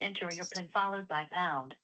Enter your PIN followed by pound.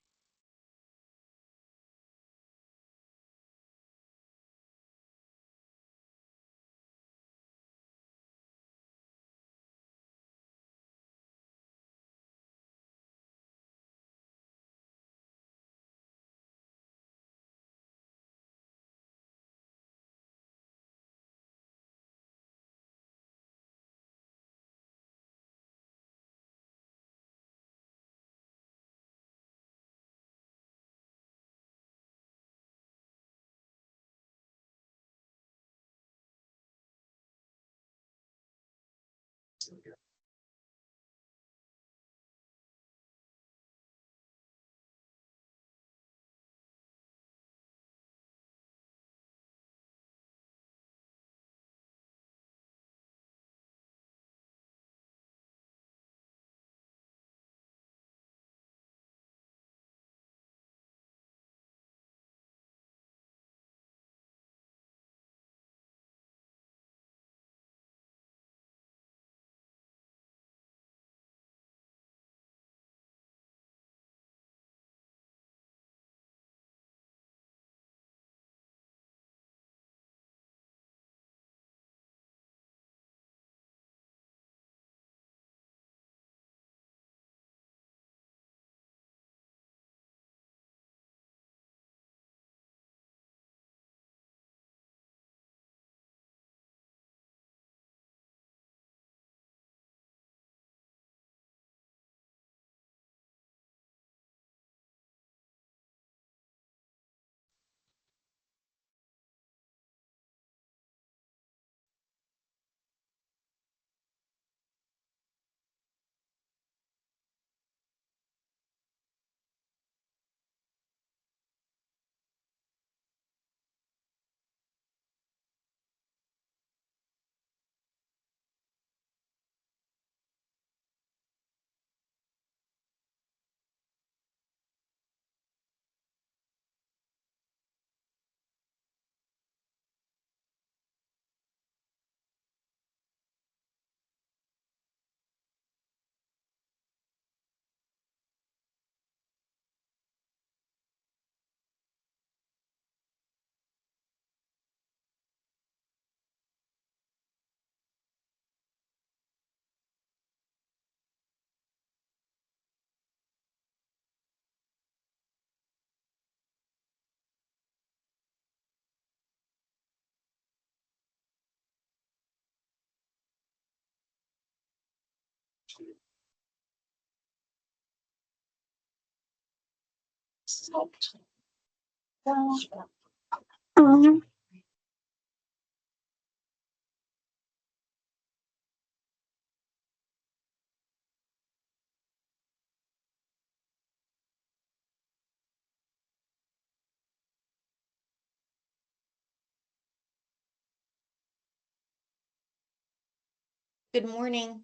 Good morning.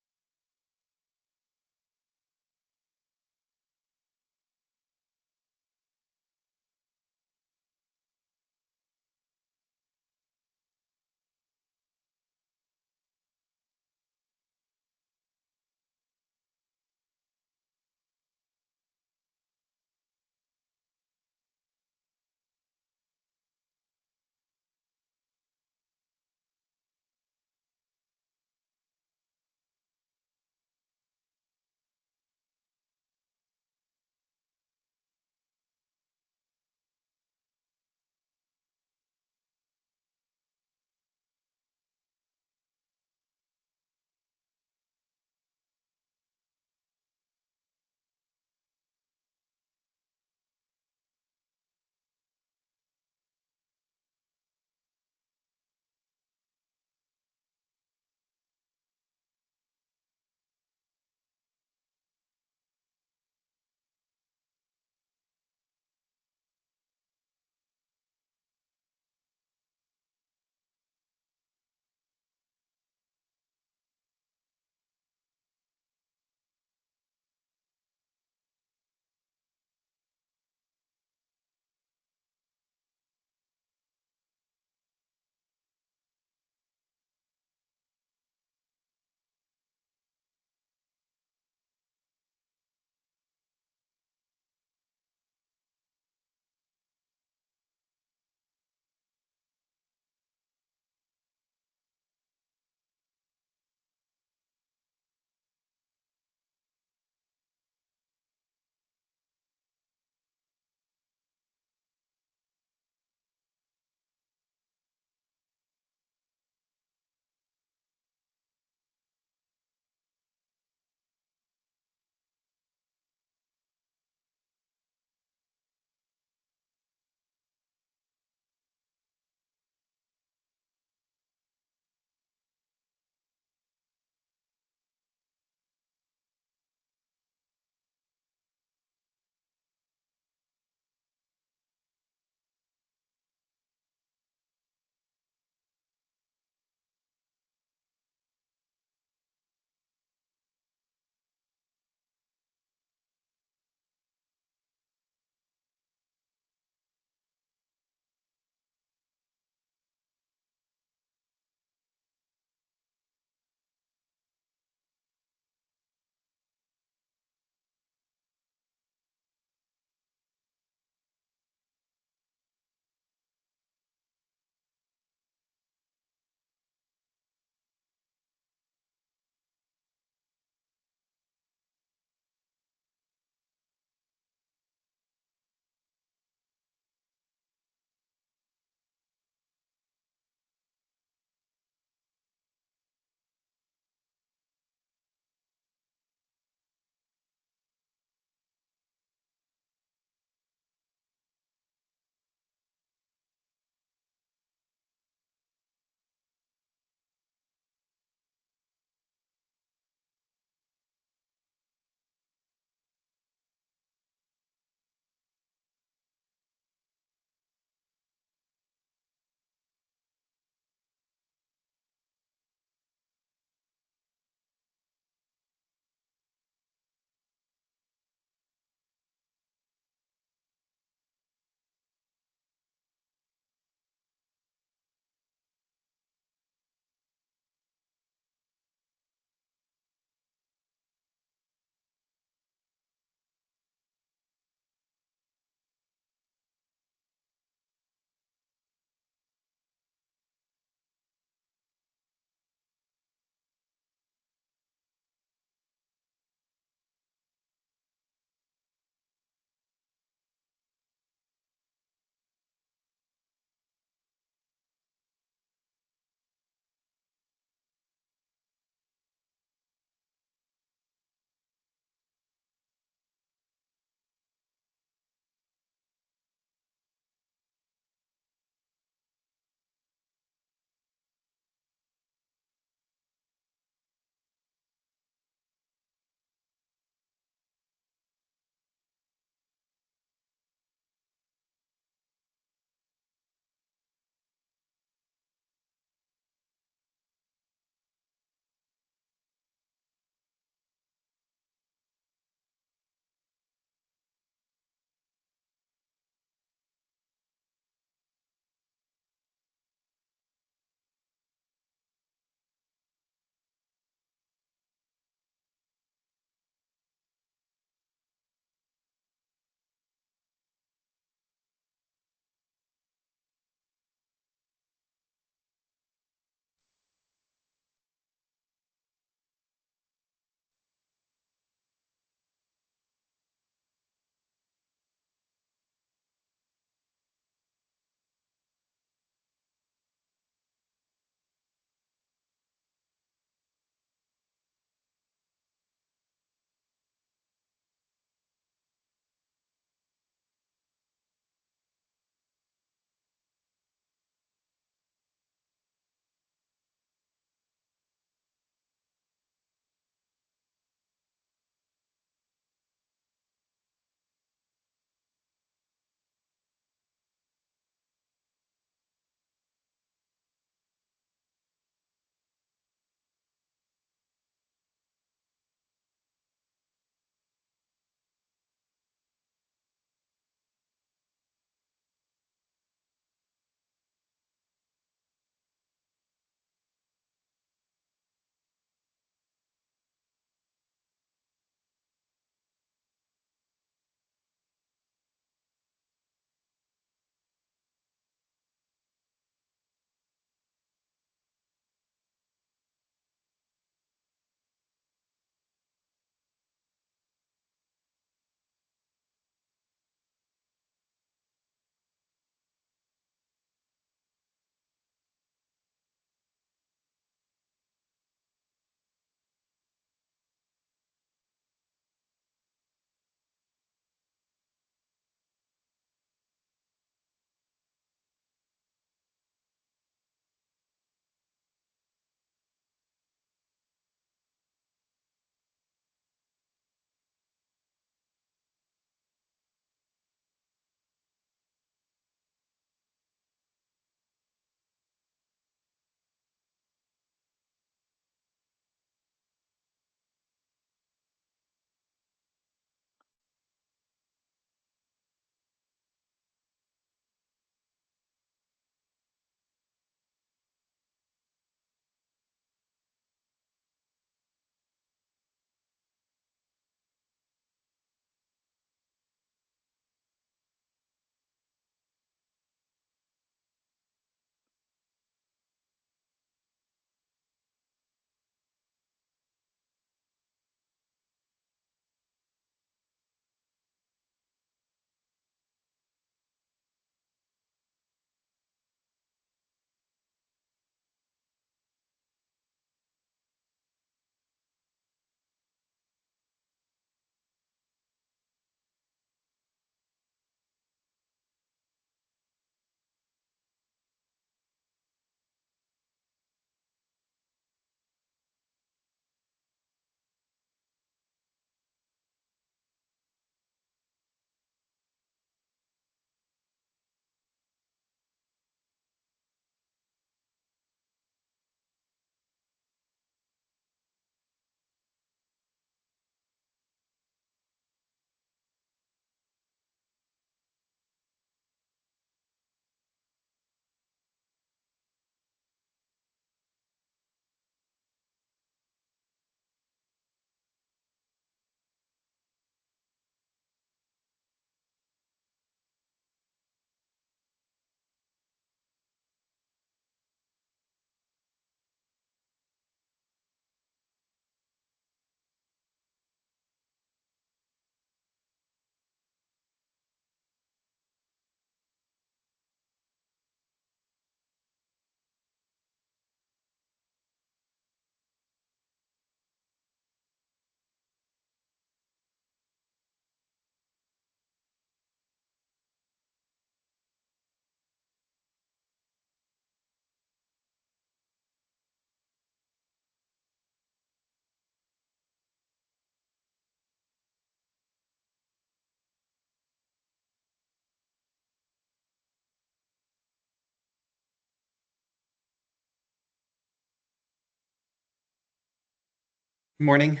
Morning.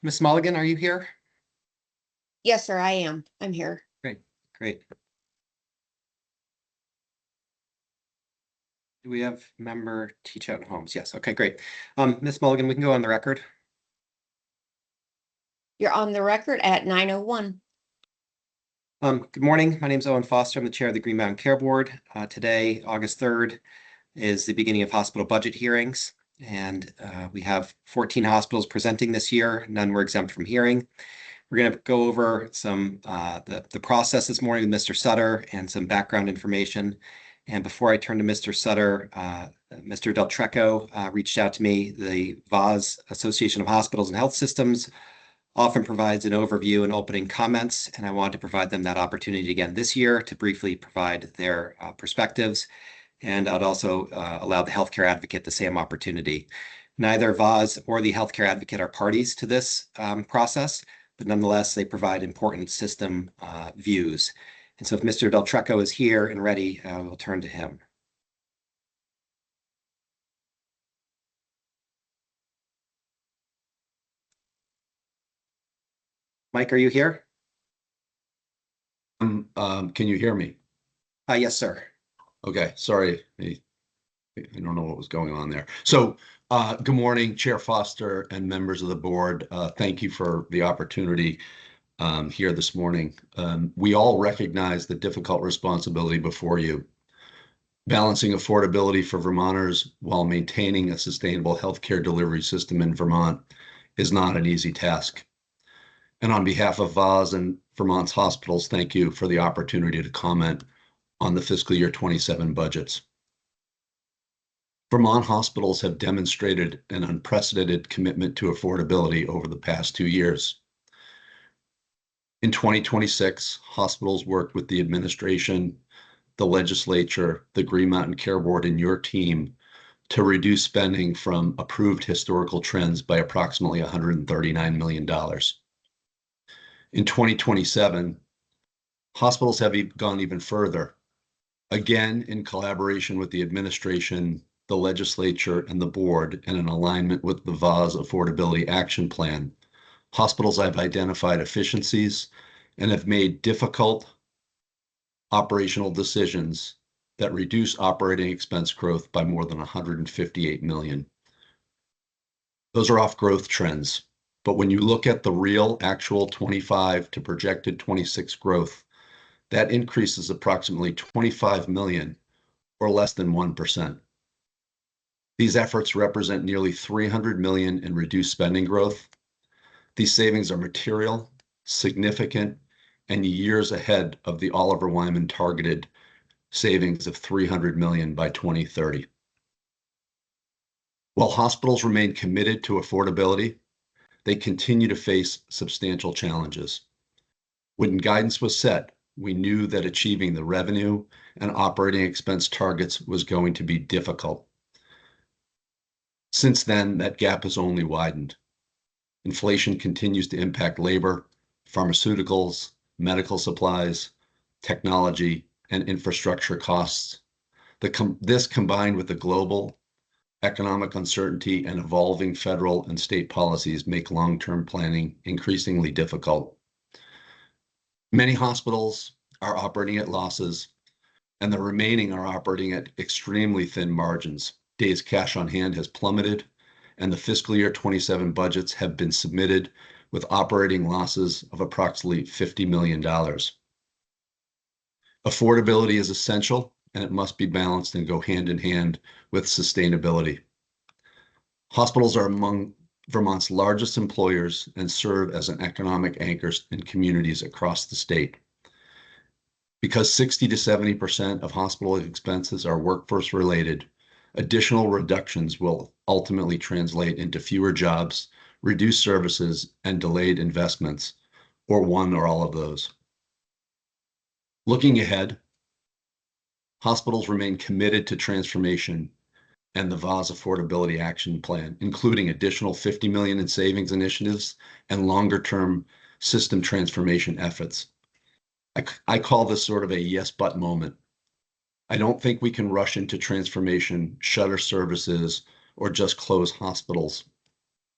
Ms. Mulligan, are you here? Yes, sir, I am. I'm here. Great, great. Do we have member Teach Out Homes? Yes, okay, great. Ms. Mulligan, we can go on the record. You're on the record at 9:01. Good morning. My name is Owen Foster. I'm the chair of the Green Mountain Care Board. Today, August 3rd, is the beginning of hospital budget hearings. And we have 14 hospitals presenting this year. None were exempt from hearing. We're going to go over some the process this morning with Mr. Sutter and some background information. And before I turn to Mr. Sutter, Mr. Del Trecco reached out to me. The VAS, Association of Hospitals and Health Systems, often provides an overview and opening comments, and I want to provide them that opportunity again this year to briefly provide their perspectives. And I'd also allow the healthcare advocate the same opportunity. Neither VAS or the healthcare advocate are parties to this process, but nonetheless, they provide important system views. And so if Mr. Del Trecco is here and ready, we'll turn to him. Mike, are you here? Can you hear me? Yes, sir. Okay, sorry. I don't know what was going on there. So, good morning, Chair Foster and members of the board. Thank you for the opportunity here this morning. We all recognize the difficult responsibility before you. Balancing affordability for Vermonters while maintaining a sustainable healthcare delivery system in Vermont is not an easy task. And on behalf of VAS and Vermont's hospitals, thank you for the opportunity to comment on the fiscal year 27 budgets. Vermont hospitals have demonstrated an unprecedented commitment to affordability over the past 2 years. In 2026, hospitals worked with the administration, the legislature, the Green Mountain Care Board, and your team to reduce spending from approved historical trends by approximately $139 million. In 2027, hospitals have gone even further. Again, in collaboration with the administration, the legislature, and the board, and in alignment with the VAS Affordability Action Plan, hospitals have identified efficiencies and have made difficult operational decisions that reduce operating expense growth by more than $158 million. Those are off growth trends, but when you look at the real actual 25 to projected 26 growth, that increases approximately $25 million, or less than 1%. These efforts represent nearly $300 million in reduced spending growth. These savings are material, significant, and years ahead of the Oliver Wyman targeted savings of $300 million by 2030. While hospitals remain committed to affordability, they continue to face substantial challenges. When guidance was set, we knew that achieving the revenue and operating expense targets was going to be difficult. Since then, that gap has only widened. Inflation continues to impact labor, pharmaceuticals, medical supplies, technology, and infrastructure costs. This combined with the global economic uncertainty and evolving federal and state policies make long-term planning increasingly difficult. Many hospitals are operating at losses, and the remaining are operating at extremely thin margins. Days cash on hand has plummeted, and the fiscal year 27 budgets have been submitted with operating losses of approximately $50 million. Affordability is essential, and it must be balanced and go hand in hand with sustainability. Hospitals are among Vermont's largest employers and serve as an economic anchor in communities across the state. Because 60 to 70% of hospital expenses are workforce related, additional reductions will ultimately translate into fewer jobs, reduced services, and delayed investments, or one or all of those. Looking ahead, hospitals remain committed to transformation and the VAS Affordability Action Plan, including additional $50 million in savings initiatives and longer-term system transformation efforts. I call this sort of a yes but moment. I don't think we can rush into transformation, shutter services, or just close hospitals.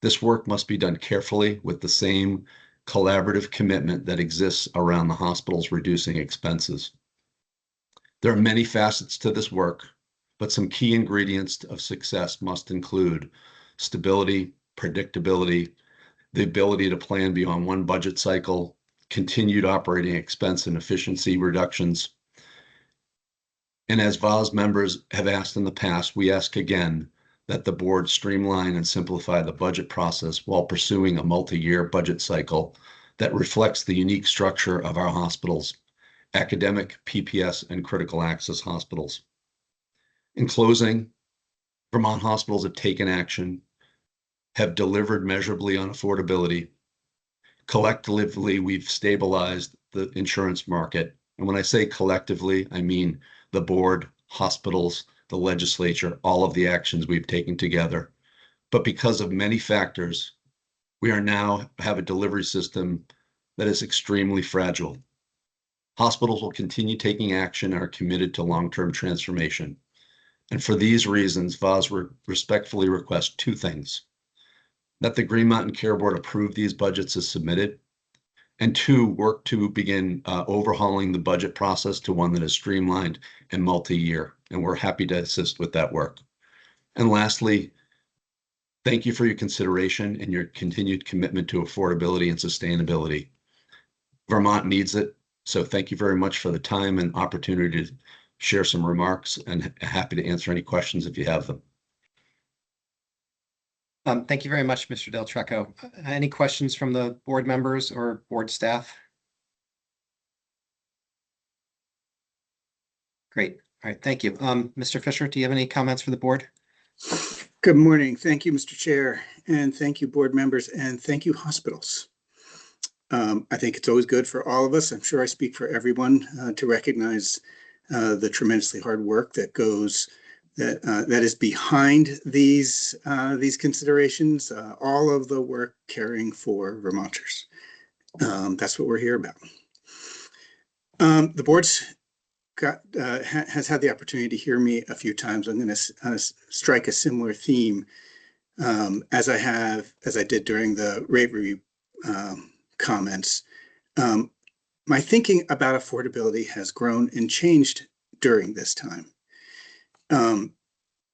This work must be done carefully with the same collaborative commitment that exists around the hospitals reducing expenses. There are many facets to this work, but some key ingredients of success must include stability, predictability, the ability to plan beyond one budget cycle, continued operating expense and efficiency reductions. And as VAS members have asked in the past, we ask again that the board streamline and simplify the budget process while pursuing a multi-year budget cycle that reflects the unique structure of our hospitals, academic, PPS, and critical access hospitals. In closing, Vermont hospitals have taken action, have delivered measurably on affordability. Collectively, we've stabilized the insurance market. And when I say collectively, I mean the board, hospitals, the legislature, all of the actions we've taken together. But because of many factors, we are now have a delivery system that is extremely fragile. Hospitals will continue taking action and are committed to long-term transformation. And for these reasons, VAS respectfully request two things: that the Green Mountain Care Board approve these budgets as submitted, and two, work to begin overhauling the budget process to one that is streamlined and multi-year. And we're happy to assist with that work. And lastly, thank you for your consideration and your continued commitment to affordability and sustainability. Vermont needs it. So thank you very much for the time and opportunity to share some remarks, and happy to answer any questions if you have them. Thank you very much, Mr. Del Trecco. Any questions from the board members or board staff? Great. All right. Thank you. Mr. Fisher, do you have any comments for the board? Good morning. Thank you, Mr. Chair, and thank you, board members, and thank you, hospitals. I think it's always good for all of us, I'm sure I speak for everyone, to recognize the tremendously hard work that goes that is behind these considerations, all of the work caring for Vermonters. That's what we're here about. The board's has had the opportunity to hear me a few times. I'm going to strike a similar theme as I did during the rate review comments. My thinking about affordability has grown and changed during this time.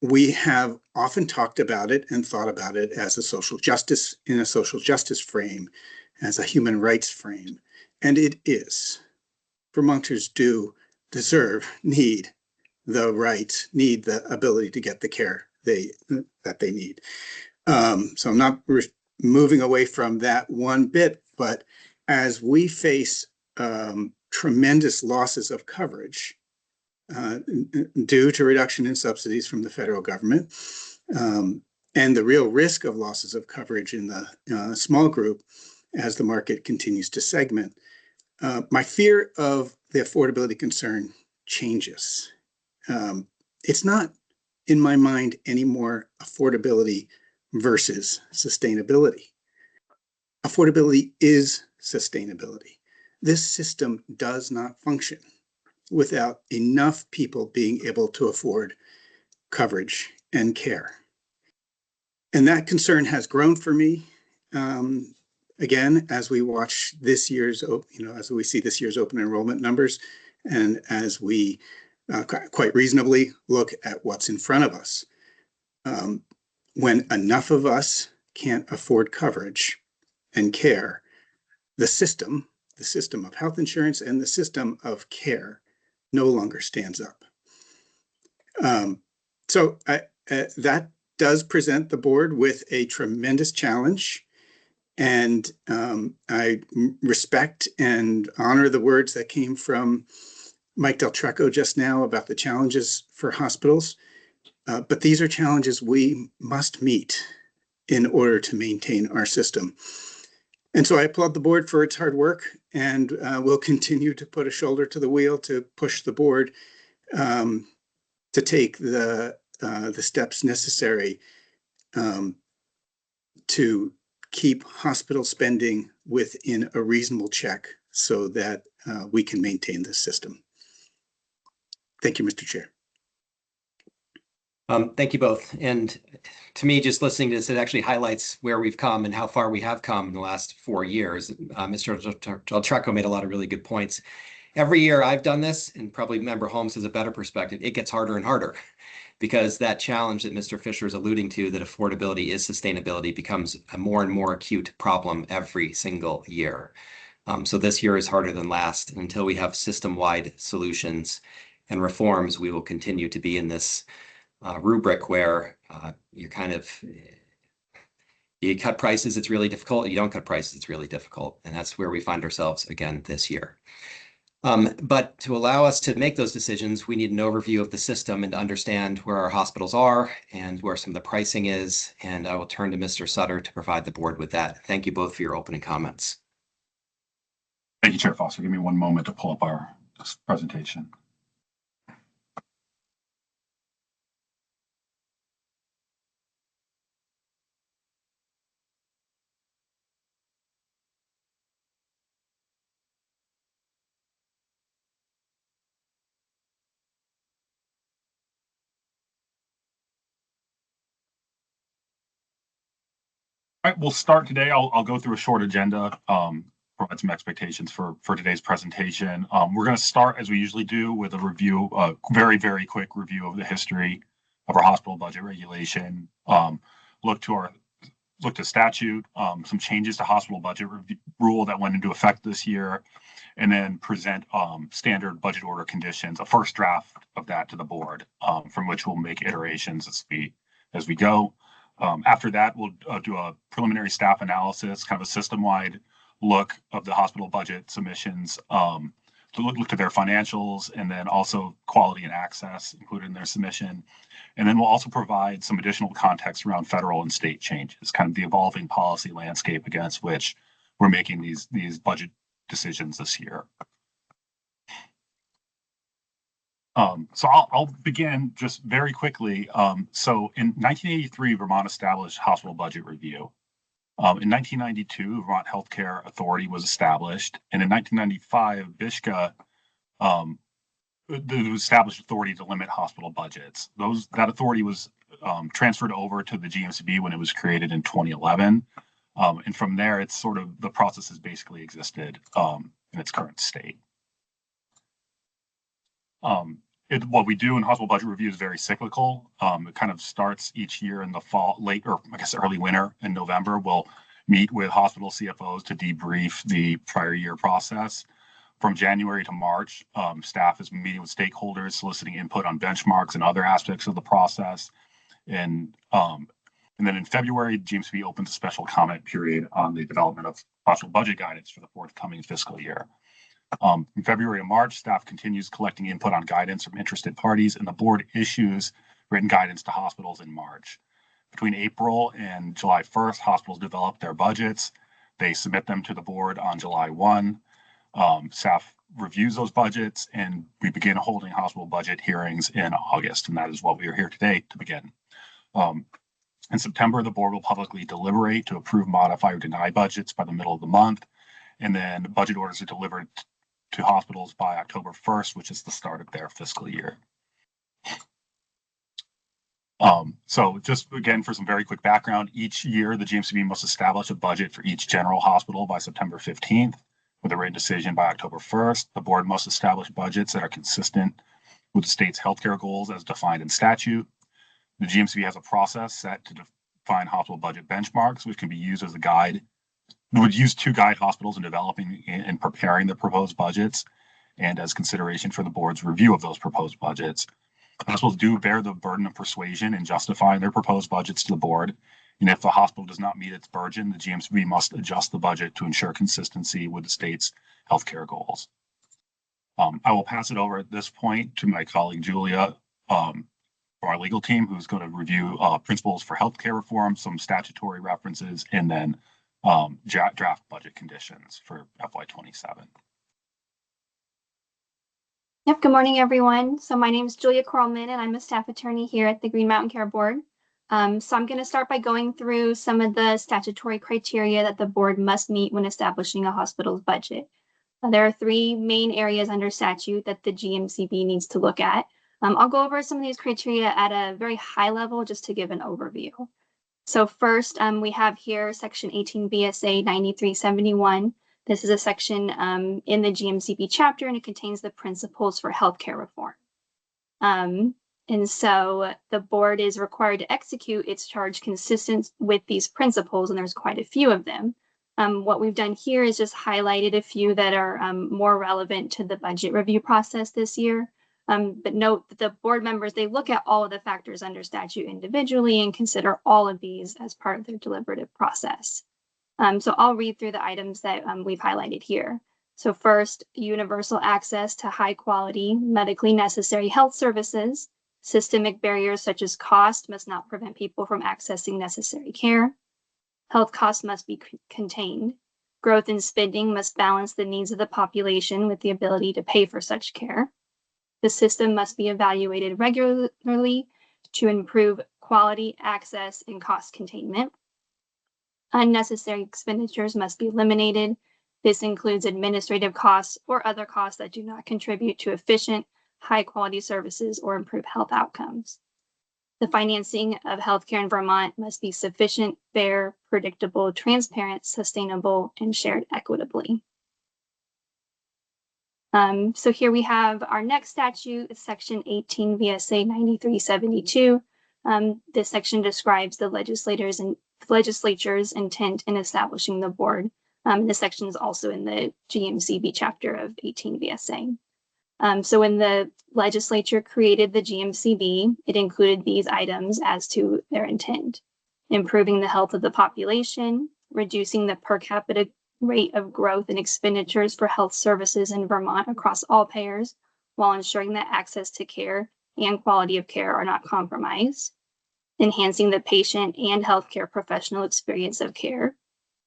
We have often talked about it and thought about it as a social justice, in a social justice frame, as a human rights frame, and it is. Vermonters do deserve, need the rights, need the ability to get the care that they need. So I'm not moving away from that one bit, but as we face tremendous losses of coverage due to reduction in subsidies from the federal government, and the real risk of losses of coverage in the small group as the market continues to segment, my fear of the affordability concern changes. It's not, in my mind, anymore affordability versus sustainability. Affordability is sustainability. This system does not function without enough people being able to afford coverage and care. And that concern has grown for me. Again, as we watch this year's, as we see this year's open enrollment numbers, and as we quite reasonably look at what's in front of us. When enough of us can't afford coverage and care, the system of health insurance and the system of care no longer stands up. So that does present the board with a tremendous challenge. And I respect and honor the words that came from Mike Del Trecco just now about the challenges for hospitals. But these are challenges we must meet in order to maintain our system. And so I applaud the board for its hard work, and will continue to put a shoulder to the wheel to push the board to take the steps necessary to keep hospital spending within a reasonable check so that we can maintain this system. Thank you, Mr. Chair. Thank you both. And to me, just listening to this, it actually highlights where we've come and how far we have come in the last 4 years. Mr. Deltreco made a lot of really good points. Every year I've done this, and probably Member Holmes has a better perspective, it gets harder and harder because that challenge that Mr. Fisher is alluding to, that affordability is sustainability, becomes a more and more acute problem every single year. So this year is harder than last. And until we have system-wide solutions and reforms, we will continue to be in this rubric where you're kind of, you cut prices, it's really difficult. You don't cut prices, it's really difficult. And that's where we find ourselves again this year. But to allow us to make those decisions, we need an overview of the system and to understand where our hospitals are and where some of the pricing is. And I will turn to Mr. Sutter to provide the board with that. Thank you both for your opening comments. Thank you, Chair Foster. Give me one moment to pull up our presentation. All right, we'll start today. I'll go through a short agenda, provide some expectations for today's presentation. We're going to start, as we usually do, with a review, a very, very quick review of the history of our hospital budget regulation, look to statute, some changes to hospital budget rule that went into effect this year, and then present standard budget order conditions, a first draft of that to the board, from which we'll make iterations as we go. After that, we'll do a preliminary staff analysis, kind of a system-wide look of the hospital budget submissions, to look at their financials, and then also quality and access included in their submission. And then we'll also provide some additional context around federal and state changes, kind of the evolving policy landscape against which we're making these budget decisions this year. So I'll begin just very quickly. So in 1983, Vermont established hospital budget review. In 1992, Vermont Healthcare Authority was established. And in 1995, BISHCA the established authority to limit hospital budgets. That authority was transferred over to the GMCB when it was created in 2011. And from there, it's sort of, the process has basically existed in its current state. What we do in hospital budget review is very cyclical. It kind of starts each year in the fall, early winter in November. We'll meet with hospital CFOs to debrief the prior year process. From January to March, staff is meeting with stakeholders, soliciting input on benchmarks and other aspects of the process. And then in February, GMCB opens a special comment period on the development of hospital budget guidance for the forthcoming fiscal year. In February and March, staff continues collecting input on guidance from interested parties, and the board issues written guidance to hospitals in March. Between April and July 1st, hospitals develop their budgets. They submit them to the board on July 1. Staff reviews those budgets, and we begin holding hospital budget hearings in August, and that is what we are here today to begin. In September, the board will publicly deliberate to approve, modify, or deny budgets by the middle of the month, and then budget orders are delivered to hospitals by October 1st, which is the start of their fiscal year. So just again, for some very quick background, each year the GMCB must establish a budget for each general hospital by September 15th, with a written decision by October 1st. The board must establish budgets that are consistent with the state's healthcare goals as defined in statute. The GMCB has a process set to define hospital budget benchmarks, which can be used as a guide. It would use to guide hospitals in developing and preparing the proposed budgets and as consideration for the board's review of those proposed budgets. Hospitals do bear the burden of persuasion in justifying their proposed budgets to the board. And if the hospital does not meet its burden, the GMCB must adjust the budget to ensure consistency with the state's healthcare goals. I will pass it over at this point to my colleague Julia from our legal team, who's going to review principles for healthcare reform, some statutory references, and then draft budget conditions for FY27. Yep, good morning, everyone. So my name is Julia Korlman, and I'm a staff attorney here at the Green Mountain Care Board. So I'm going to start by going through some of the statutory criteria that the board must meet when establishing a hospital's budget. There are three main areas under statute that the GMCB needs to look at. I'll go over some of these criteria at a very high level just to give an overview. So first, we have here section 18 VSA 9371. This is a section in the GMCB chapter, and it contains the principles for healthcare reform. And so the board is required to execute its charge consistent with these principles, and there's quite a few of them. What we've done here is just highlighted a few that are more relevant to the budget review process this year. But note that the board members, they look at all of the factors under statute individually and consider all of these as part of their deliberative process. So I'll read through the items that we've highlighted here. So first, universal access to high quality, medically necessary health services. Systemic barriers such as cost must not prevent people from accessing necessary care. Health costs must be contained. Growth in spending must balance the needs of the population with the ability to pay for such care. The system must be evaluated regularly to improve quality, access, and cost containment. Unnecessary expenditures must be eliminated. This includes administrative costs or other costs that do not contribute to efficient, high-quality services or improve health outcomes. The financing of healthcare in Vermont must be sufficient, fair, predictable, transparent, sustainable, and shared equitably. So here we have our next statute, section 18 VSA 9372. This section describes the legislature's intent in establishing the board. This section is also in the GMCB chapter of 18 VSA. So when the legislature created the GMCB, it included these items as to their intent: improving the health of the population, reducing the per capita rate of growth in expenditures for health services in Vermont across all payers, while ensuring that access to care and quality of care are not compromised, enhancing the patient and healthcare professional experience of care,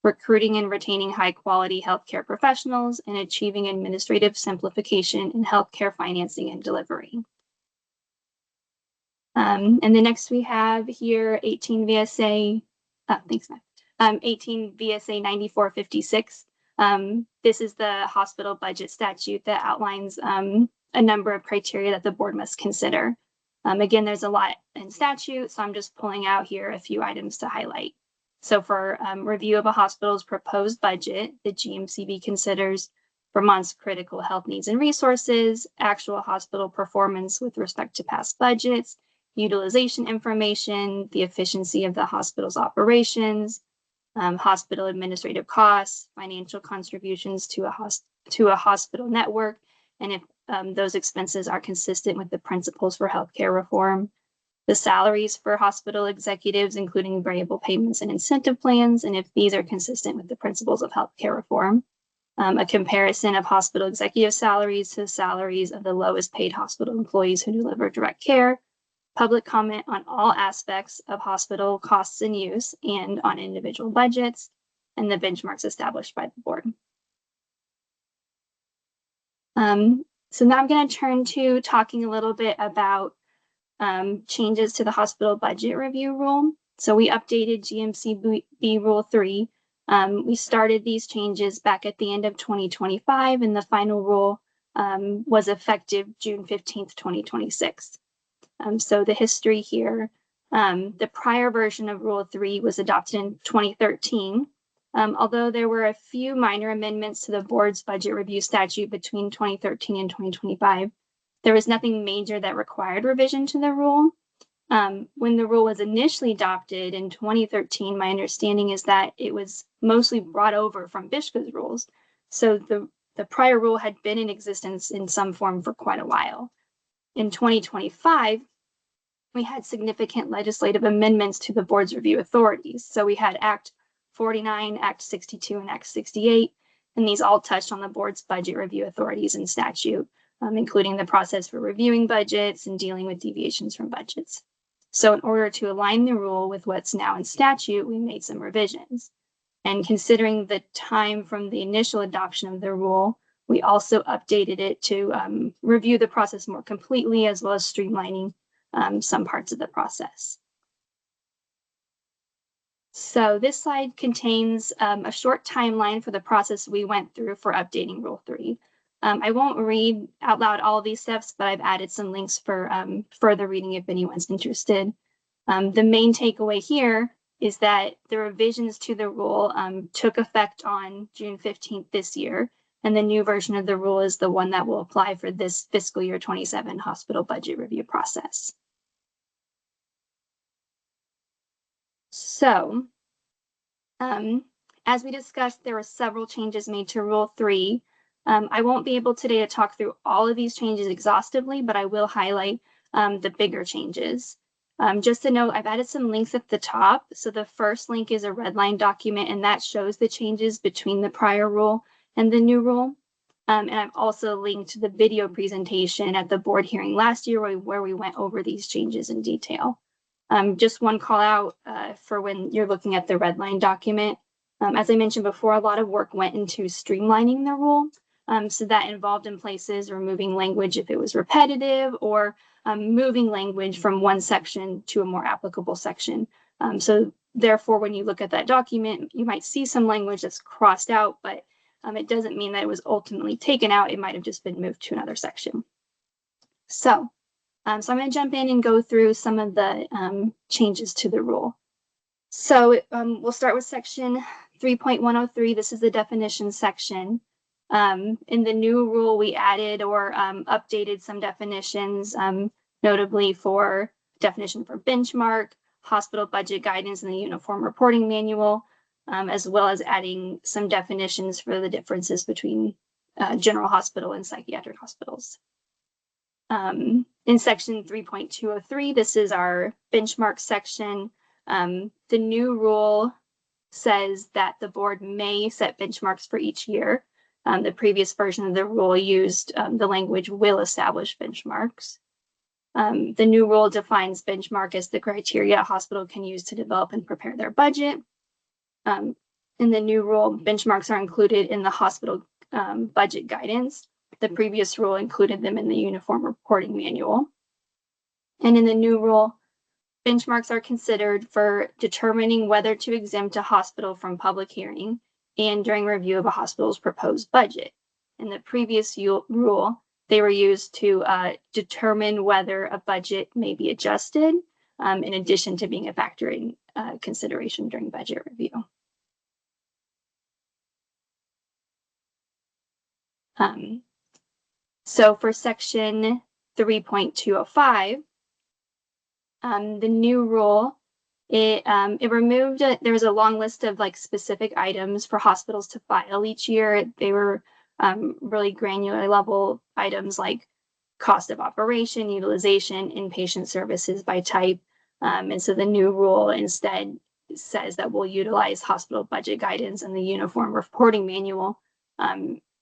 recruiting and retaining high-quality healthcare professionals, and achieving administrative simplification in healthcare financing and delivery. And then next we have here 18 VSA, thanks, Matt. 18 VSA 9456. This is the hospital budget statute that outlines a number of criteria that the board must consider. Again, there's a lot in statute, so I'm just pulling out here a few items to highlight. So for review of a hospital's proposed budget, the GMCB considers Vermont's critical health needs and resources, actual hospital performance with respect to past budgets, utilization information, the efficiency of the hospital's operations, hospital administrative costs, financial contributions to a hospital network, and if those expenses are consistent with the principles for healthcare reform, the salaries for hospital executives, including variable payments and incentive plans, and if these are consistent with the principles of healthcare reform, a comparison of hospital executive salaries to salaries of the lowest paid hospital employees who deliver direct care, public comment on all aspects of hospital costs and use and on individual budgets, and the benchmarks established by the board. So now I'm going to turn to talking a little bit about changes to the hospital budget review rule. So we updated GMCB Rule 3. We started these changes back at the end of 2025, and the final rule was effective June 15th, 2026. So the history here, the prior version of Rule 3 was adopted in 2013. Although there were a few minor amendments to the board's budget review statute between 2013 and 2025, there was nothing major that required revision to the rule. When the rule was initially adopted in 2013, my understanding is that it was mostly brought over from BISHCA's rules. So the prior rule had been in existence in some form for quite a while. In 2025, we had significant legislative amendments to the board's review authorities. So we had Act 49, Act 62, and Act 68, and these all touched on the board's budget review authorities and statute, including the process for reviewing budgets and dealing with deviations from budgets. So in order to align the rule with what's now in statute, we made some revisions. And considering the time from the initial adoption of the rule, we also updated it to review the process more completely, as well as streamlining some parts of the process. So this slide contains a short timeline for the process we went through for updating Rule 3. I won't read out loud all of these steps, but I've added some links for further reading if anyone's interested. The main takeaway here is that the revisions to the rule took effect on June 15th this year, and the new version of the rule is the one that will apply for this fiscal year 27 hospital budget review process. So, as we discussed, there were several changes made to Rule 3. I won't be able today to talk through all of these changes exhaustively, but I will highlight the bigger changes. Just to note, I've added some links at the top. So the first link is a red line document, and that shows the changes between the prior rule and the new rule. And I've also linked the video presentation at the board hearing last year where we went over these changes in detail. Just one call out for when you're looking at the red line document. As I mentioned before, a lot of work went into streamlining the rule. So that involved in places removing language if it was repetitive, or moving language from one section to a more applicable section. So therefore, when you look at that document, you might see some language that's crossed out, but it doesn't mean that it was ultimately taken out. It might have just been moved to another section. So I'm going to jump in and go through some of the changes to the rule. So we'll start with section 3.103. This is the definition section. In the new rule, we added or updated some definitions, notably for definition for benchmark, hospital budget guidance, and the uniform reporting manual, as well as adding some definitions for the differences between general hospital and psychiatric hospitals. In section 3.203, this is our benchmark section. The new rule says that the board may set benchmarks for each year. The previous version of the rule used the language will establish benchmarks. The new rule defines benchmark as the criteria a hospital can use to develop and prepare their budget. In the new rule, benchmarks are included in the hospital budget guidance. The previous rule included them in the uniform reporting manual. And in the new rule, benchmarks are considered for determining whether to exempt a hospital from public hearing and during review of a hospital's proposed budget. In the previous rule, they were used to determine whether a budget may be adjusted, in addition to being a factor in consideration during budget review. So for section 3.205, the new rule, it removed, there was a long list of like specific items for hospitals to file each year. They were really granular level items like cost of operation, utilization, inpatient services by type. And so the new rule instead says that we'll utilize hospital budget guidance and the uniform reporting manual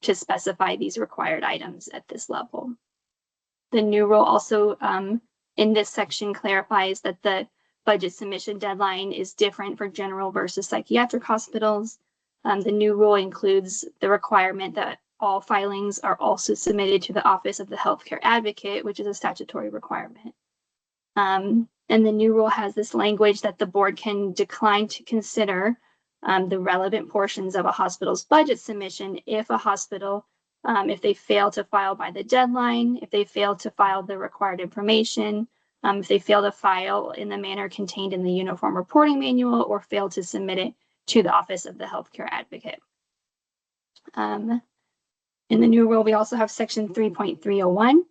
to specify these required items at this level. The new rule also in this section clarifies that the budget submission deadline is different for general versus psychiatric hospitals. The new rule includes the requirement that all filings are also submitted to the Office of the Healthcare Advocate, which is a statutory requirement. And the new rule has this language that the board can decline to consider the relevant portions of a hospital's budget submission if a hospital, if they fail to file by the deadline, if they fail to file the required information, if they fail to file in the manner contained in the uniform reporting manual, or fail to submit it to the Office of the Healthcare Advocate. In the new rule, we also have section 3.301.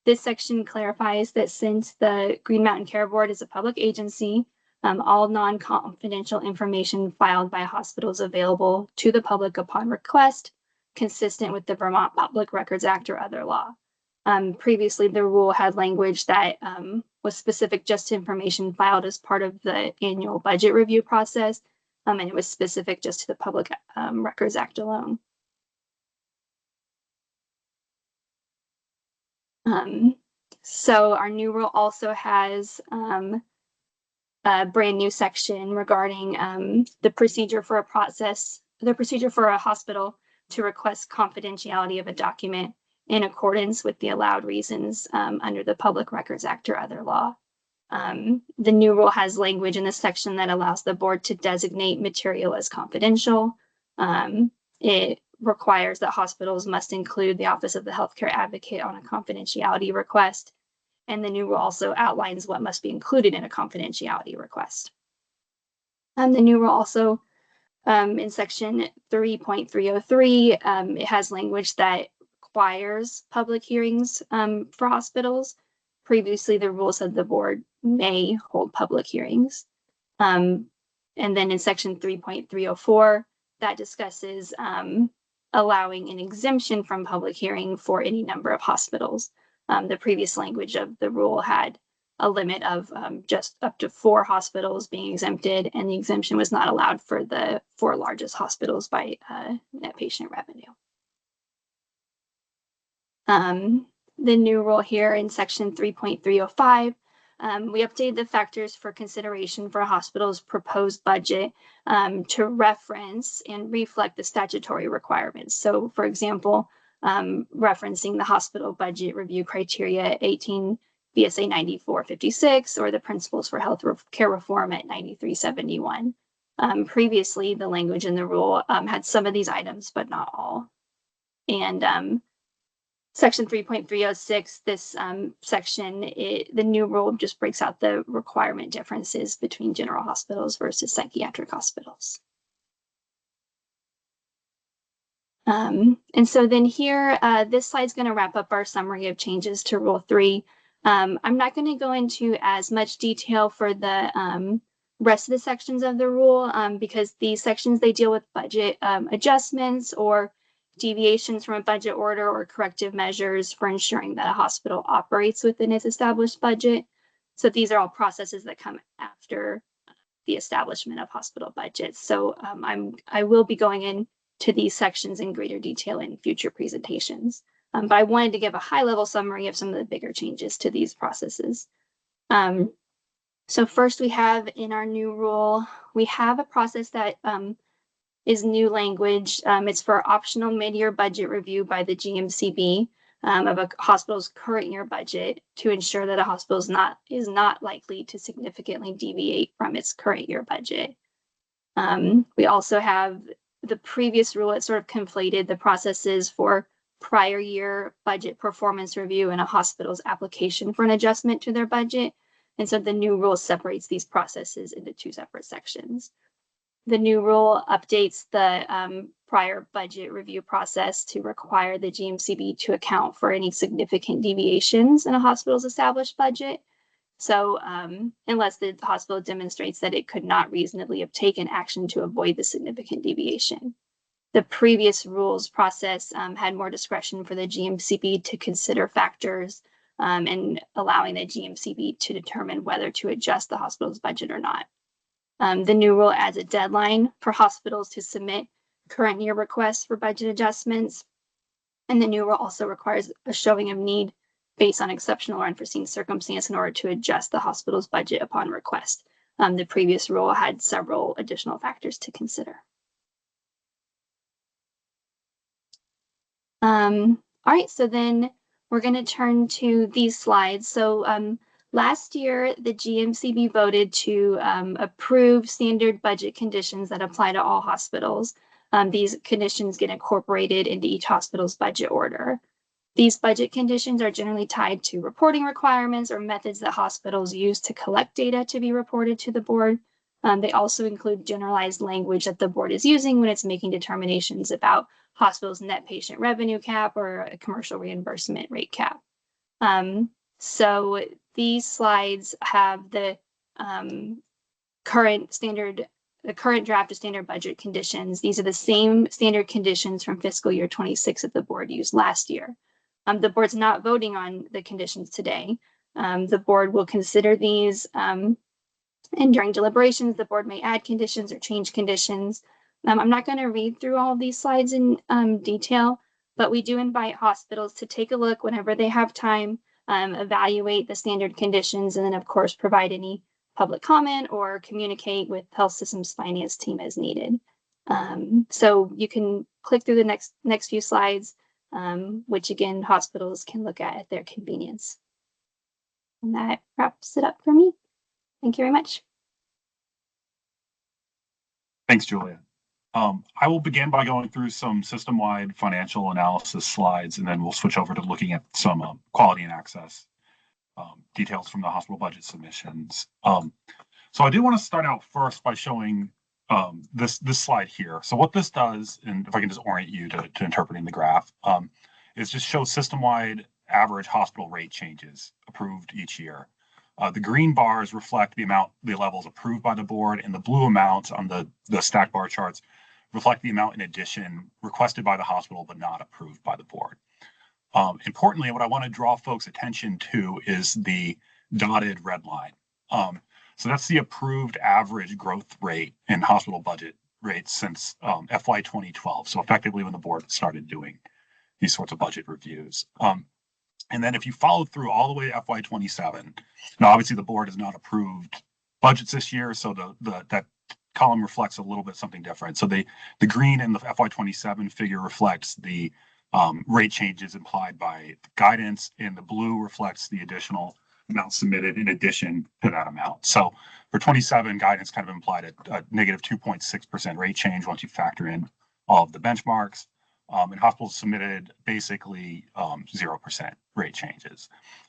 This section clarifies that since the Green Mountain Care Board is a public agency, all non-confidential information filed by hospitals available to the public upon request, consistent with the Vermont Public Records Act or other law. Previously, the rule had language that was specific just to information filed as part of the annual budget review process, and it was specific just to the Public Records Act alone. So our new rule also has a brand new section regarding the procedure for a hospital to request confidentiality of a document in accordance with the allowed reasons under the Public Records Act or other law. The new rule has language in this section that allows the board to designate material as confidential. It requires that hospitals must include the Office of the Healthcare Advocate on a confidentiality request. And the new rule also outlines what must be included in a confidentiality request. The new rule also, in section 3.303, it has language that requires public hearings for hospitals. Previously, the rule said the board may hold public hearings. And then in section 3.304, that discusses allowing an exemption from public hearing for any number of hospitals. The previous language of the rule had a limit of just up to 4 hospitals being exempted, and the exemption was not allowed for the 4 largest hospitals by net patient revenue. The new rule here in section 3.305, we updated the factors for consideration for a hospital's proposed budget to reference and reflect the statutory requirements. So, for example, referencing the hospital budget review criteria 18 BSA 9456 or the principles for health care reform at 9371. Previously, the language in the rule had some of these items, but not all. And section 3.306, this section, the new rule just breaks out the requirement differences between general hospitals versus psychiatric hospitals. And so then here, this slide's going to wrap up our summary of changes to Rule 3. I'm not going to go into as much detail for the rest of the sections of the rule because these sections, they deal with budget adjustments or deviations from a budget order or corrective measures for ensuring that a hospital operates within its established budget. So these are all processes that come after the establishment of hospital budgets. So I will be going into these sections in greater detail in future presentations. But I wanted to give a high-level summary of some of the bigger changes to these processes. So first we have in our new rule, we have a process that is new language. It's for optional mid-year budget review by the GMCB of a hospital's current year budget to ensure that a hospital is not likely to significantly deviate from its current year budget. We also have the previous rule. It sort of conflated the processes for prior year budget performance review and a hospital's application for an adjustment to their budget. And so the new rule separates these processes into 2 separate sections. The new rule updates the prior budget review process to require the GMCB to account for any significant deviations in a hospital's established budget. So unless the hospital demonstrates that it could not reasonably have taken action to avoid the significant deviation. The previous rules process had more discretion for the GMCB to consider factors and allowing the GMCB to determine whether to adjust the hospital's budget or not. The new rule adds a deadline for hospitals to submit current year requests for budget adjustments. And the new rule also requires a showing of need based on exceptional or unforeseen circumstance in order to adjust the hospital's budget upon request. The previous rule had several additional factors to consider. All right, so then we're going to turn to these slides. So last year, the GMCB voted to approve standard budget conditions that apply to all hospitals. These conditions get incorporated into each hospital's budget order. These budget conditions are generally tied to reporting requirements or methods that hospitals use to collect data to be reported to the board. They also include generalized language that the board is using when it's making determinations about hospitals' net patient revenue cap or a commercial reimbursement rate cap. So these slides have the current draft of standard budget conditions. These are the same standard conditions from fiscal year 26 that the board used last year. The board's not voting on the conditions today. The board will consider these and during deliberations, the board may add conditions or change conditions. I'm not going to read through all of these slides in detail, but we do invite hospitals to take a look whenever they have time, evaluate the standard conditions, and then of course provide any public comment or communicate with health systems finance team as needed. So you can click through the next few slides, which again, hospitals can look at their convenience. And that wraps it up for me. Thank you very much. Thanks, Julia. I will begin by going through some system-wide financial analysis slides, and then we'll switch over to looking at some quality and access details from the hospital budget submissions. So I do want to start out first by showing this slide here. So what this does, and if I can just orient you to interpreting the graph, is just show system-wide average hospital rate changes approved each year. The green bars reflect the levels approved by the board, and the blue amounts on the stack bar charts reflect the amount in addition requested by the hospital but not approved by the board. Importantly, what I want to draw folks' attention to is the dotted red line. So that's the approved average growth rate in hospital budget rates since FY 2012. So effectively when the board started doing these sorts of budget reviews. And then if you follow through all the way to FY27, now obviously the board has not approved budgets this year, so that column reflects a little bit something different. So the green in the FY27 figure reflects the rate changes implied by the guidance, and the blue reflects the additional amount submitted in addition to that amount. So for 27, guidance kind of implied a negative 2.6% rate change once you factor in all of the benchmarks. And hospitals submitted basically 0% rate changes.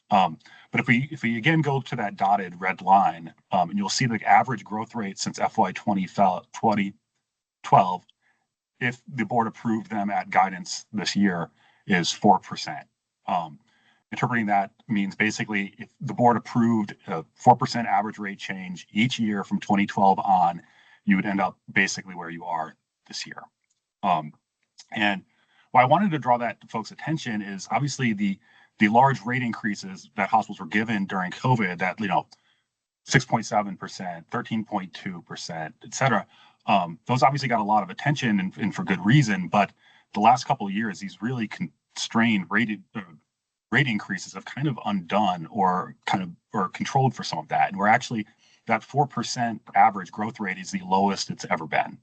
But if we again go to that dotted red line, and you'll see the average growth rate since FY 2012, if the board approved them at guidance this year, is 4%. Interpreting that means basically if the board approved a 4% average rate change each year from 2012 on, you would end up basically where you are this year. And why I wanted to draw that to folks' attention is obviously the large rate increases that hospitals were given during COVID, that 6.7%, 13.2%, et cetera. Those obviously got a lot of attention and for good reason, but the last couple of years, these really constrained rate increases have kind of undone or controlled for some of that. And we're actually, that 4% average growth rate is the lowest it's ever been.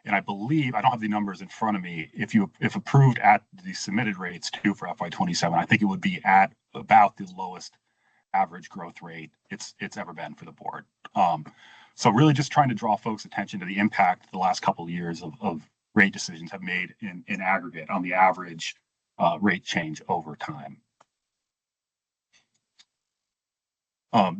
And I believe, I don't have the numbers in front of me, if approved at the submitted rates too for FY27, I think it would be at about the lowest average growth rate it's ever been for the board. So really just trying to draw folks' attention to the impact the last couple of years of rate decisions have made in aggregate on the average rate change over time.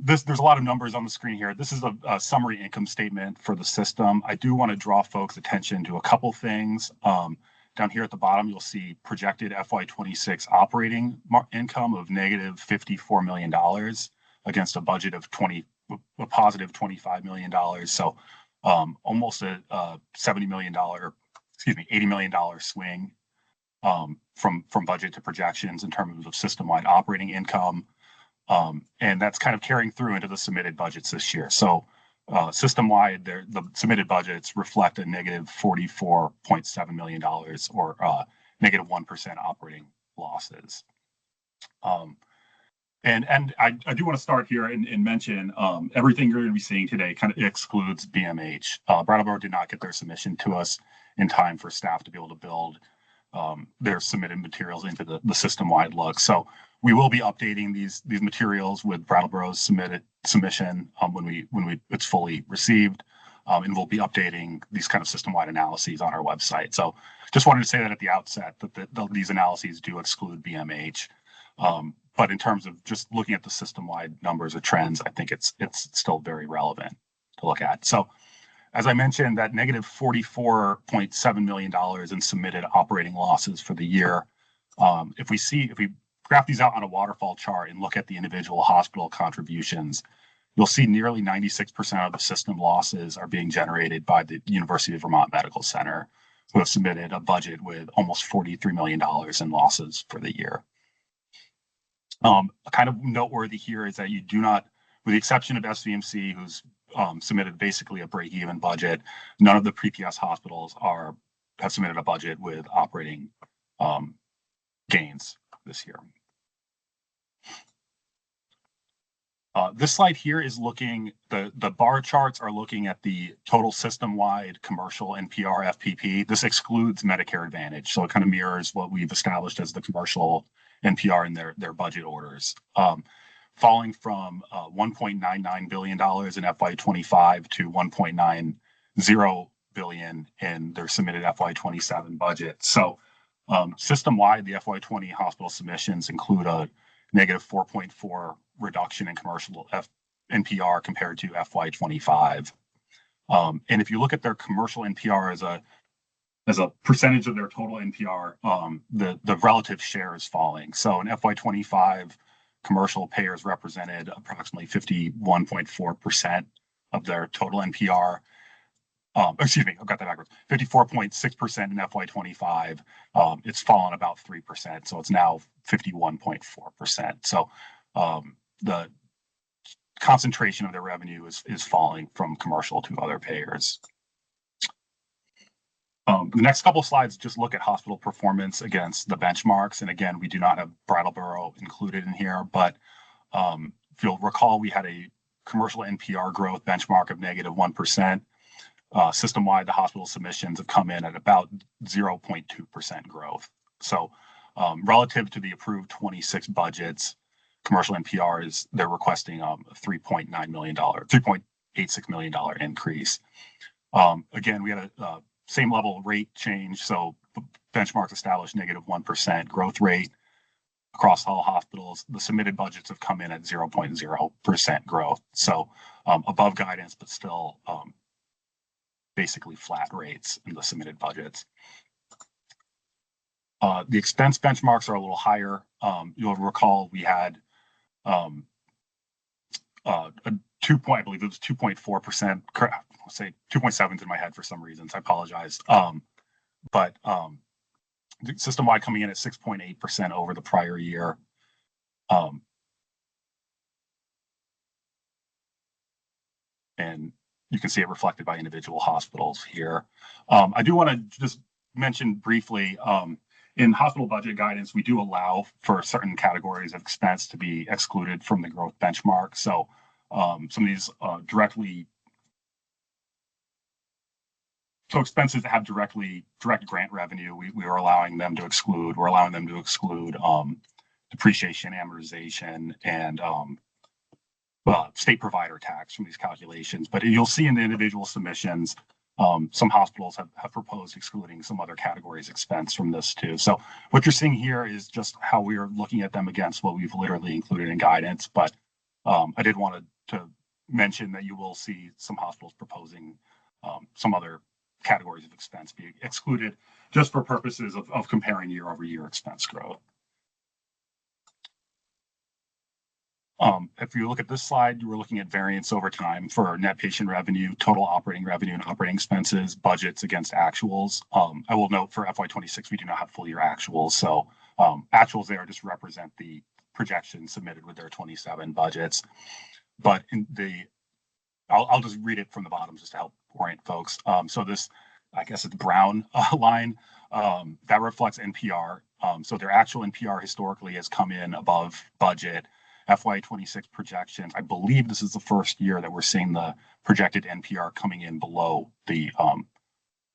There's a lot of numbers on the screen here. This is a summary income statement for the system. I do want to draw folks' attention to a couple things. Down here at the bottom, you'll see projected FY26 operating income of negative $54 million against a budget of a positive $25 million. So almost a $80 million swing from budget to projections in terms of system-wide operating income. And that's kind of carrying through into the submitted budgets this year. So system-wide, the submitted budgets reflect a negative $44.7 million or negative 1% operating losses. And I do want to start here and mention everything you're going to be seeing today kind of excludes BMH. Brattleboro did not get their submission to us in time for staff to be able to build their submitted materials into the system-wide look. So we will be updating these materials with Brattleboro's submission when it's fully received, and we'll be updating these kind of system-wide analyses on our website. So just wanted to say that at the outset that these analyses do exclude BMH. But in terms of just looking at the system-wide numbers or trends, I think it's still very relevant to look at. So as I mentioned, that negative $44.7 million in submitted operating losses for the year. If we graph these out on a waterfall chart and look at the individual hospital contributions, you'll see nearly 96% of the system losses are being generated by the University of Vermont Medical Center, who have submitted a budget with almost $43 million in losses for the year. Kind of noteworthy here is that you do not, with the exception of SVMC, who's submitted basically a break-even budget, none of the PPS hospitals have submitted a budget with operating gains this year. This slide here is looking, the bar charts are looking at the total system-wide commercial NPR FPP. This excludes Medicare Advantage, so it kind of mirrors what we've established as the commercial NPR in their budget orders. Falling from $1.99 billion in FY25 to $1.90 billion in their submitted FY27 budget. So system-wide, the FY20 hospital submissions include a negative 4.4 reduction in commercial NPR compared to FY25. And if you look at their commercial NPR as a percentage of their total NPR, the relative share is falling. So in FY25, commercial payers represented approximately 51.4% of their total NPR. Excuse me, I've got that backwards. 54.6% in FY25. It's fallen about 3%, so it's now 51.4%. So the concentration of their revenue is falling from commercial to other payers. The next couple of slides just look at hospital performance against the benchmarks. And again, we do not have Brattleboro included in here, but if you'll recall, we had a commercial NPR growth benchmark of negative 1%. System-wide, the hospital submissions have come in at about 0.2% growth. So relative to the approved 26 budgets, commercial NPR they're requesting a $3.86 million increase. Again, we had a same level rate change. So benchmarks established negative 1% growth rate across all hospitals. The submitted budgets have come in at 0.0% growth. So above guidance, but still basically flat rates in the submitted budgets. The expense benchmarks are a little higher. You'll recall we had a 2.4%. I'll say 2.7 in my head for some reasons. I apologize. But system-wide coming in at 6.8% over the prior year. And you can see it reflected by individual hospitals here. I do want to just mention briefly, in hospital budget guidance, we do allow for certain categories of expense to be excluded from the growth benchmark. So some of these expenses that have direct grant revenue, we are allowing them to exclude. We're allowing them to exclude depreciation, amortization, and state provider tax from these calculations. But you'll see in the individual submissions, some hospitals have proposed excluding some other categories expense from this too. So what you're seeing here is just how we are looking at them against what we've literally included in guidance. But I did want to mention that you will see some hospitals proposing some other categories of expense be excluded just for purposes of comparing year-over-year expense growth. If you look at this slide, we're looking at variance over time for net patient revenue, total operating revenue, and operating expenses, budgets against actuals. I will note for FY26, we do not have full year actuals. So actuals there just represent the projections submitted with their 27 budgets. But I'll just read it from the bottom just to help orient folks. So this, I guess it's brown line, that reflects NPR. So their actual NPR historically has come in above budget. FY26 projections, I believe this is the first year that we're seeing the projected NPR coming in below the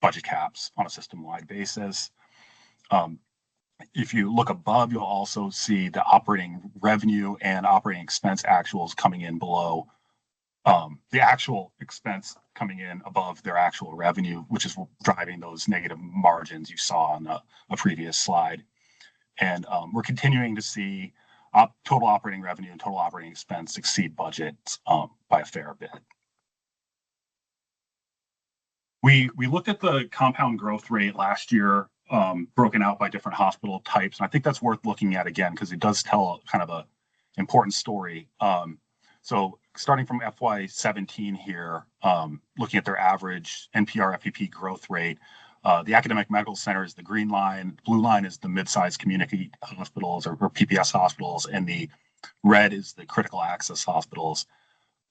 budget caps on a system-wide basis. If you look above, you'll also see the operating revenue and operating expense actuals coming in below the actual expense coming in above their actual revenue, which is driving those negative margins you saw on a previous slide. And we're continuing to see total operating revenue and total operating expense exceed budget by a fair bit. We looked at the compound growth rate last year, broken out by different hospital types. And I think that's worth looking at again, because it does tell kind of an important story. So starting from FY17 here, looking at their average NPR FPP growth rate, the academic medical center is the green line, blue line is the mid-sized community hospitals or PPS hospitals, and the red is the critical access hospitals.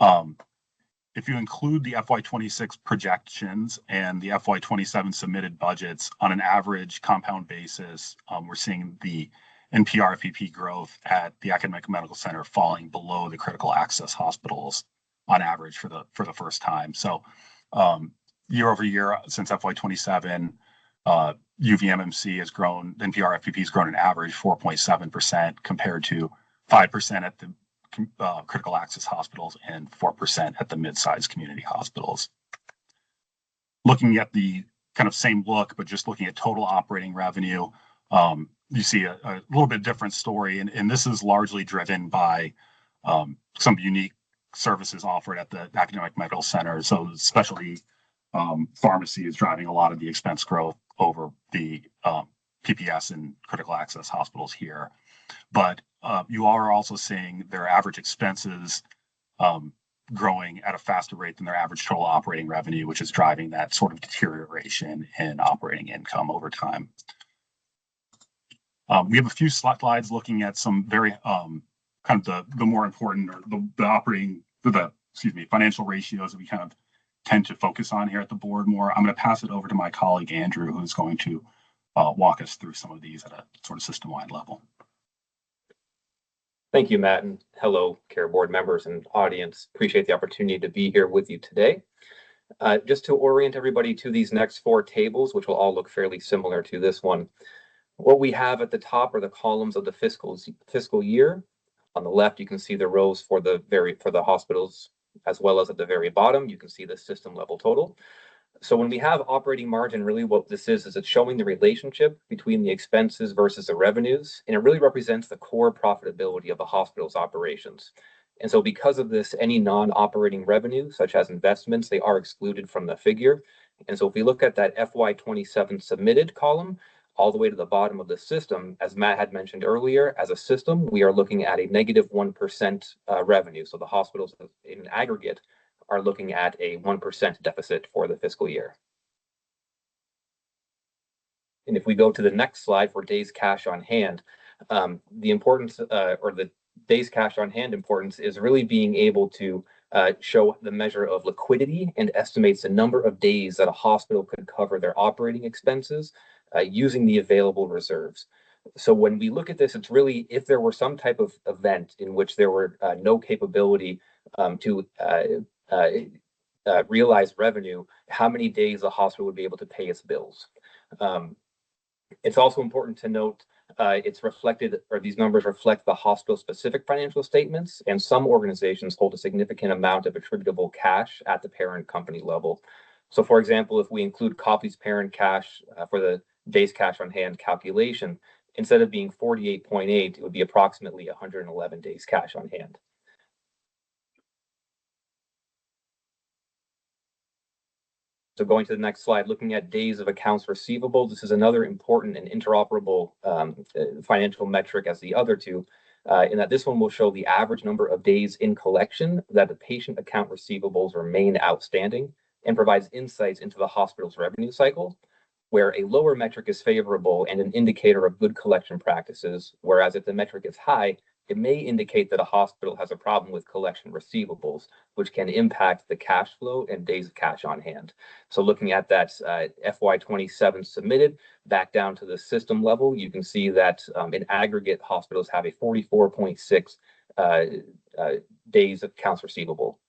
If you include the FY26 projections and the FY27 submitted budgets on an average compound basis, we're seeing the NPR FPP growth at the academic medical center falling below the critical access hospitals on average for the first time. So year over year since FY27, UVMMC has grown, NPR FPP has grown an average 4.7% compared to 5% at the critical access hospitals and 4% at the mid-sized community hospitals. looking at the kind of same look, but just looking at total operating revenue, you see a little bit different story. And this is largely driven by some unique services offered at the academic medical center. So specialty pharmacy is driving a lot of the expense growth over the PPS and critical access hospitals here. But you are also seeing their average expenses growing at a faster rate than their average total operating revenue, which is driving that sort of deterioration in operating income over time. We have a few slides looking at some very kind of the more important, or the financial ratios that we kind of tend to focus on here at the board more. I'm going to pass it over to my colleague Andrew, who's going to walk us through some of these at a sort of system-wide level. Thank you, Matt, and hello, CARE board members and audience. Appreciate the opportunity to be here with you today. Just to orient everybody to these next 4 tables, which will all look fairly similar to this one. What we have at the top are the columns of the fiscal year. On the left, you can see the rows for the hospitals, as well as at the very bottom, you can see the system level total. So when we have operating margin, really what this is it's showing the relationship between the expenses versus the revenues, and it really represents the core profitability of the hospital's operations. And so because of this, any non-operating revenue, such as investments, they are excluded from the figure. And so if we look at that FY27 submitted column, all the way to the bottom of the system, as Matt had mentioned earlier, as a system, we are looking at a negative 1% revenue. So the hospitals in aggregate are looking at a 1% deficit for the fiscal year. And if we go to the next slide for days cash on hand, the importance or the days cash on hand importance is really being able to show the measure of liquidity and estimates the number of days that a hospital could cover their operating expenses using the available reserves. So when we look at this, it's really if there were some type of event in which there were no capability to realize revenue, how many days the hospital would be able to pay its bills. It's also important to note it's reflected, or these numbers reflect the hospital-specific financial statements, and some organizations hold a significant amount of attributable cash at the parent company level. So for example, if we include Copley's parent cash for the days cash on hand calculation, instead of being 48.8, it would be approximately 111 days cash on hand. So going to the next slide, looking at days of accounts receivable, this is another important and interoperable financial metric as the other two, in that this one will show the average number of days in collection that the patient account receivables remain outstanding, and provides insights into the hospital's revenue cycle, where a lower metric is favorable and an indicator of good collection practices, whereas if the metric is high, it may indicate that a hospital has a problem with collection receivables, which can impact the cash flow and days of cash on hand. So looking at that FY27 submitted back down to the system level, you can see that in aggregate, hospitals have a 44.6 days of accounts receivable.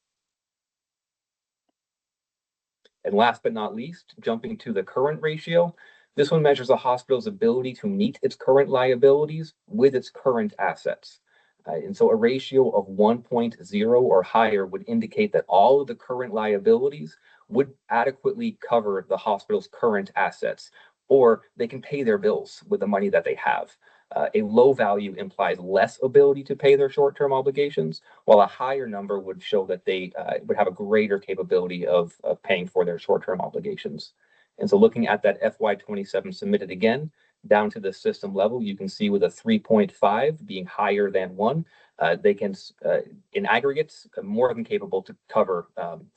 And last but not least, jumping to the current ratio, this one measures a hospital's ability to meet its current liabilities with its current assets. And so a ratio of 1.0 or higher would indicate that all of the current liabilities would adequately cover the hospital's current assets, or they can pay their bills with the money that they have. A low value implies less ability to pay their short-term obligations, while a higher number would show that they would have a greater capability of paying for their short-term obligations. And so looking at that FY27 submitted again, down to the system level, you can see with a 3.5 being higher than 1, they can, in aggregates, more than capable to cover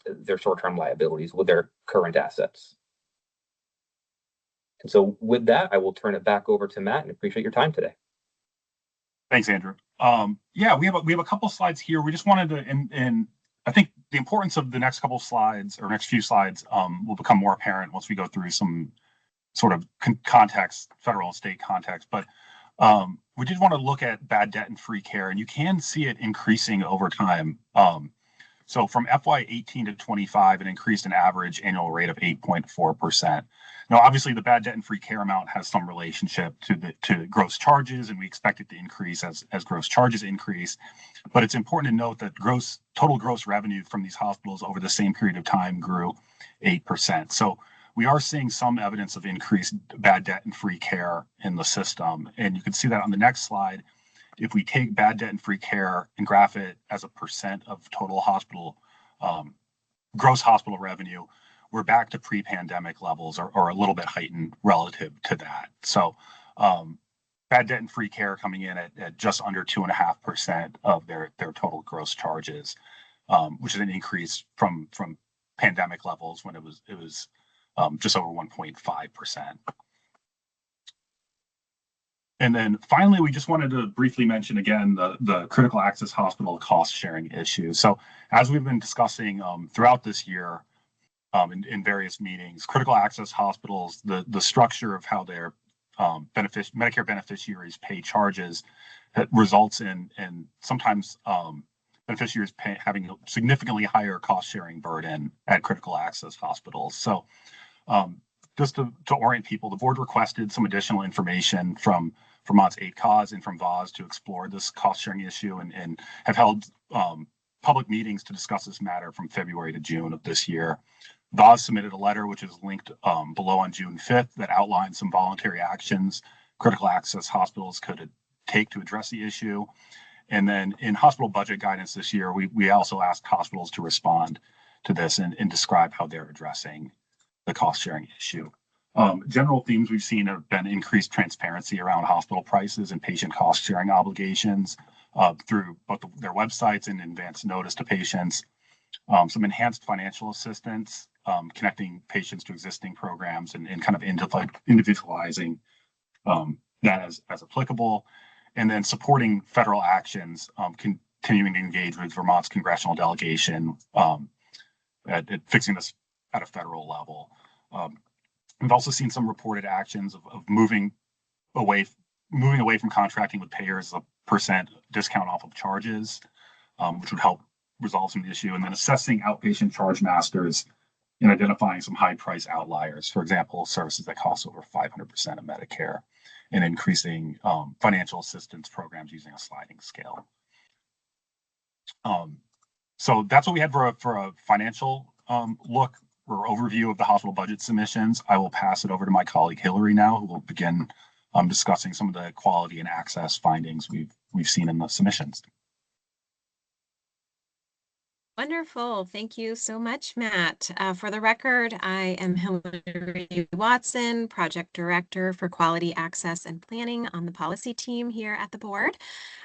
their short-term liabilities with their current assets. And so with that, I will turn it back over to Matt and appreciate your time today. Thanks, Andrew. Yeah, we have a couple slides here. We just wanted to, and I think the importance of the next couple slides or next few slides will become more apparent once we go through some sort of context, federal and state context. But we did want to look at bad debt and free care, and you can see it increasing over time. So from FY18 to 25, it increased an average annual rate of 8.4%. Now, obviously, the bad debt and free care amount has some relationship to gross charges, and we expect it to increase as gross charges increase. But it's important to note that total gross revenue from these hospitals over the same period of time grew 8%. So we are seeing some evidence of increased bad debt and free care in the system. And you can see that on the next slide. If we take bad debt and free care and graph it as a percent of total hospital, gross hospital revenue, we're back to pre-pandemic levels or a little bit heightened relative to that. So bad debt and free care coming in at just under 2.5% of their total gross charges, which is an increase from pandemic levels when it was just over 1.5%. And then finally, we just wanted to briefly mention again the critical access hospital cost sharing issue. So as we've been discussing throughout this year in various meetings, critical access hospitals, the structure of how their Medicare beneficiaries pay charges that results in sometimes beneficiaries having a significantly higher cost sharing burden at critical access hospitals. So just to orient people, the board requested some additional information from Vermont's ACOS and from VAWS to explore this cost sharing issue and have held public meetings to discuss this matter from February to June of this year. VAWS submitted a letter, which is linked below on June 5th, that outlines some voluntary actions critical access hospitals could take to address the issue. And then in hospital budget guidance this year, we also asked hospitals to respond to this and describe how they're addressing the cost sharing issue. General themes we've seen have been increased transparency around hospital prices and patient cost sharing obligations through both their websites and advance notice to patients. Some enhanced financial assistance, connecting patients to existing programs and kind of individualizing that as applicable, and then supporting federal actions, continuing to engage with Vermont's congressional delegation at fixing this at a federal level. We've also seen some reported actions of moving away from contracting with payers a percent discount off of charges, which would help resolve some of the issue, and then assessing outpatient charge masters and identifying some high price outliers, for example, services that cost over 500% of Medicare, and increasing financial assistance programs using a sliding scale. So that's what we had for a financial look or overview of the hospital budget submissions. I will pass it over to my colleague Hillary now, who will begin discussing some of the quality and access findings we've seen in the submissions. Wonderful. Thank you so much, Matt. For the record, I am Hillary Watson, Project Director for Quality Access and Planning on the policy team here at the board.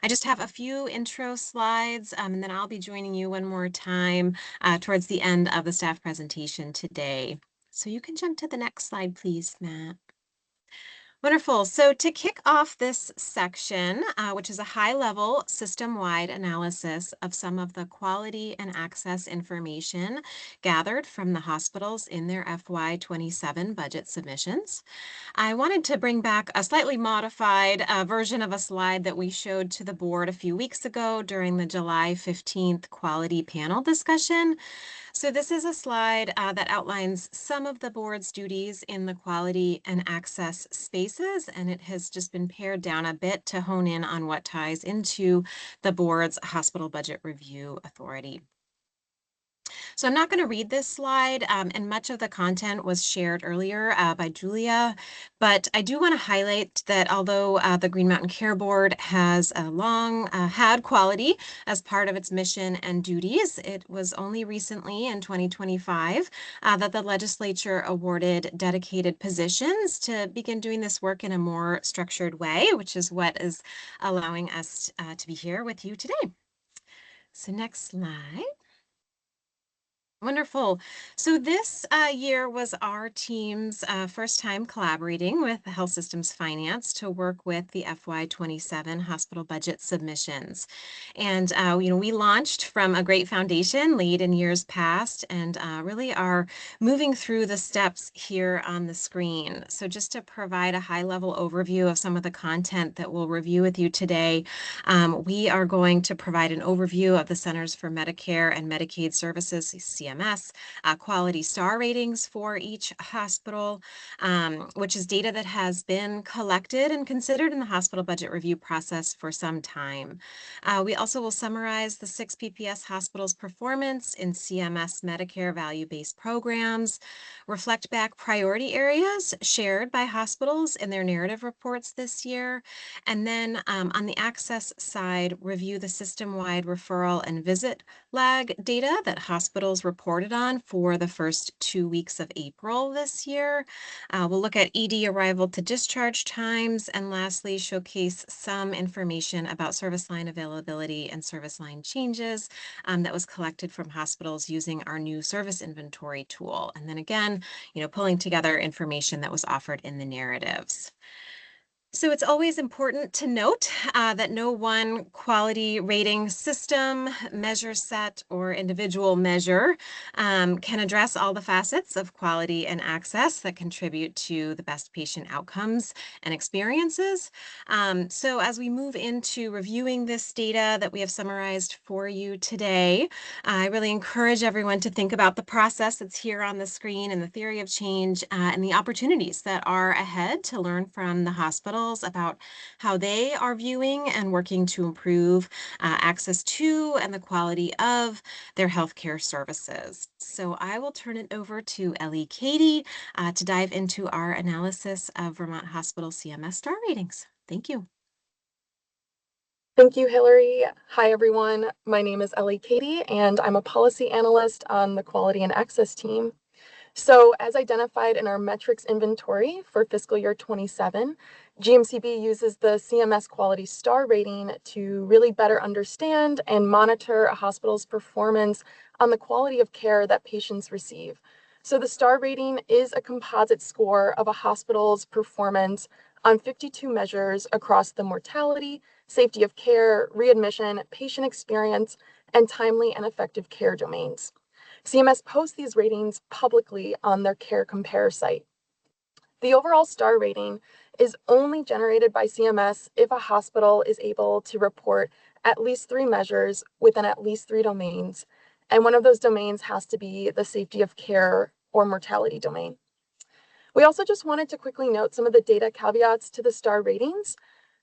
I just have a few intro slides, and then I'll be joining you one more time towards the end of the staff presentation today. So you can jump to the next slide, please, Matt. Wonderful. So to kick off this section, which is a high-level system-wide analysis of some of the quality and access information gathered from the hospitals in their FY27 budget submissions, I wanted to bring back a slightly modified version of a slide that we showed to the board a few weeks ago during the July 15th quality panel discussion. So this is a slide that outlines some of the board's duties in the quality and access spaces, and it has just been pared down a bit to hone in on what ties into the board's hospital budget review authority. So I'm not going to read this slide, and much of the content was shared earlier by Julia, but I do want to highlight that although the Green Mountain Care Board has long had quality as part of its mission and duties, it was only recently in 2025 that the legislature awarded dedicated positions to begin doing this work in a more structured way, which is what is allowing us to be here with you today. So next slide. Wonderful. So this year was our team's first time collaborating with the Health Systems Finance to work with the FY27 hospital budget submissions. And, we launched from a great foundation laid in years past and really are moving through the steps here on the screen. So just to provide a high-level overview of some of the content that we'll review with you today, we are going to provide an overview of the Centers for Medicare and Medicaid Services, CMS, quality star ratings for each hospital, which is data that has been collected and considered in the hospital budget review process for some time. We also will summarize the 6 PPS hospitals' performance in CMS Medicare value-based programs, reflect back priority areas shared by hospitals in their narrative reports this year, and then on the access side, review the system-wide referral and visit lag data that hospitals reported on for the first 2 weeks of April this year. We'll look at ED arrival to discharge times, and lastly, showcase some information about service line availability and service line changes that was collected from hospitals using our new service inventory tool. And then again, pulling together information that was offered in the narratives. So it's always important to note that no one quality rating system, measure set, or individual measure can address all the facets of quality and access that contribute to the best patient outcomes and experiences. So as we move into reviewing this data that we have summarized for you today, I really encourage everyone to think about the process that's here on the screen and the theory of change and the opportunities that are ahead to learn from the hospital about how they are viewing and working to improve access to and the quality of their healthcare services. So I will turn it over to Ellie Katie to dive into our analysis of Vermont Hospital CMS star ratings. Thank you. Thank you, Hillary. Hi, everyone. My name is Ellie Katie, and I'm a policy analyst on the Quality and Access team. So as identified in our metrics inventory for fiscal year 27, GMCB uses the CMS quality star rating to really better understand and monitor a hospital's performance on the quality of care that patients receive. So the star rating is a composite score of a hospital's performance on 52 measures across the mortality, safety of care, readmission, patient experience, and timely and effective care domains. CMS posts these ratings publicly on their Care Compare site. The overall star rating is only generated by CMS if a hospital is able to report at least 3 measures within at least 3 domains, and one of those domains has to be the safety of care or mortality domain. We also just wanted to quickly note some of the data caveats to the star ratings.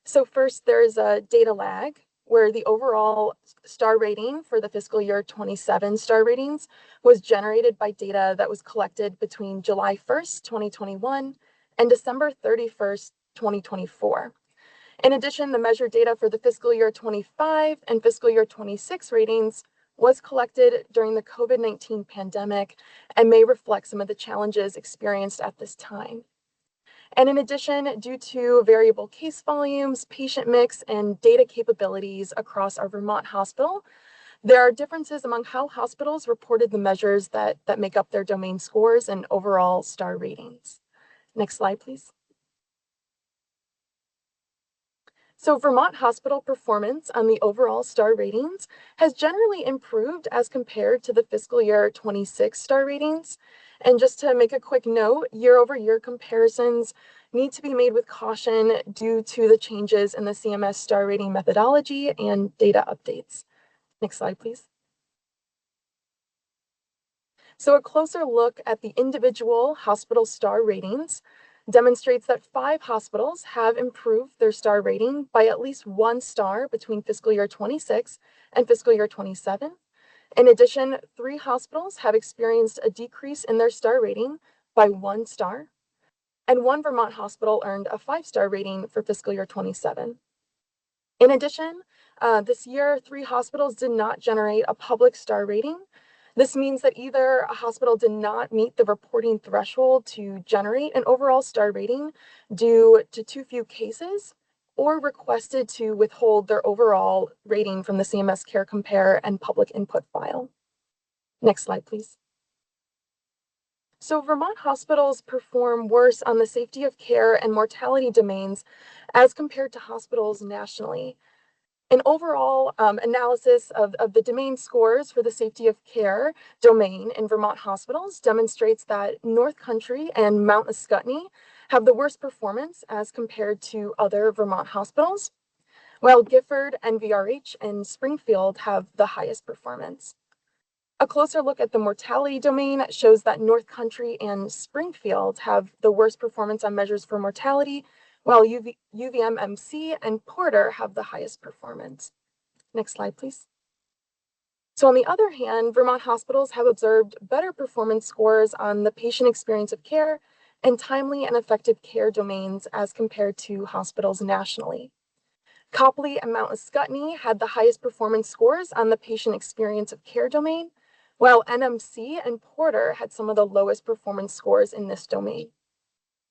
So first, there's a data lag, where the overall star rating for the fiscal year 27 star ratings was generated by data that was collected between July 1st, 2021 and December 31st, 2024. In addition, the measured data for the fiscal year 25 and fiscal year 26 ratings was collected during the COVID-19 pandemic and may reflect some of the challenges experienced at this time. And in addition, due to variable case volumes, patient mix, and data capabilities across our Vermont hospital, there are differences among how hospitals reported the measures that make up their domain scores and overall star ratings. Next slide, please. So Vermont hospital performance on the overall star ratings has generally improved as compared to the fiscal year 26 star ratings. And just to make a quick note, year-over-year comparisons need to be made with caution due to the changes in the CMS star rating methodology and data updates. Next slide, please. So a closer look at the individual hospital star ratings demonstrates that 5 hospitals have improved their star rating by at least 1 star between fiscal year 26 and fiscal year 27. In addition, 3 hospitals have experienced a decrease in their star rating by 1 star, and 1 Vermont hospital earned a 5-star rating for fiscal year 27. In addition, this year, 3 hospitals did not generate a public star rating. This means that either a hospital did not meet the reporting threshold to generate an overall star rating due to too few cases, or requested to withhold their overall rating from the CMS Care Compare and public input file. Next slide, please. So Vermont hospitals perform worse on the safety of care and mortality domains as compared to hospitals nationally. An overall analysis of the domain scores for the safety of care domain in Vermont hospitals demonstrates that North Country and Mount Ascutney have the worst performance as compared to other Vermont hospitals, while Gifford, NVRH, and Springfield have the highest performance. A closer look at the mortality domain shows that North Country and Springfield have the worst performance on measures for mortality, while UVM-MC and Porter have the highest performance. Next slide, please. So on the other hand, Vermont hospitals have observed better performance scores on the patient experience of care and timely and effective care domains as compared to hospitals nationally. Copley and Mount Scottney had the highest performance scores on the patient experience of care domain, while NMC and Porter had some of the lowest performance scores in this domain.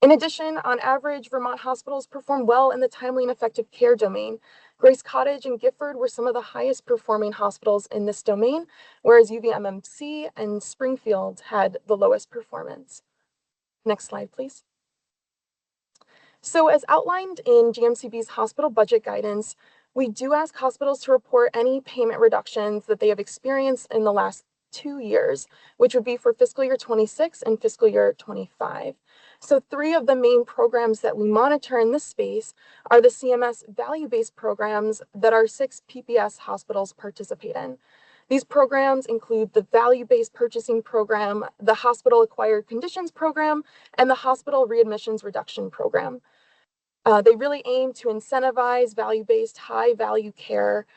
In addition, on average, Vermont hospitals performed well in the timely and effective care domain. Grace Cottage and Gifford were some of the highest performing hospitals in this domain, whereas UVMMC and Springfield had the lowest performance. Next slide, please. So as outlined in GMCB's hospital budget guidance, we do ask hospitals to report any payment reductions that they have experienced in the last 2 years, which would be for fiscal year 26 and fiscal year 25. So 3 of the main programs that we monitor in this space are the CMS value-based programs that our 6 PPS hospitals participate in. These programs include the value-based purchasing program, the hospital acquired conditions program, and the hospital readmissions reduction program. They really aim to incentivize value-based high-value care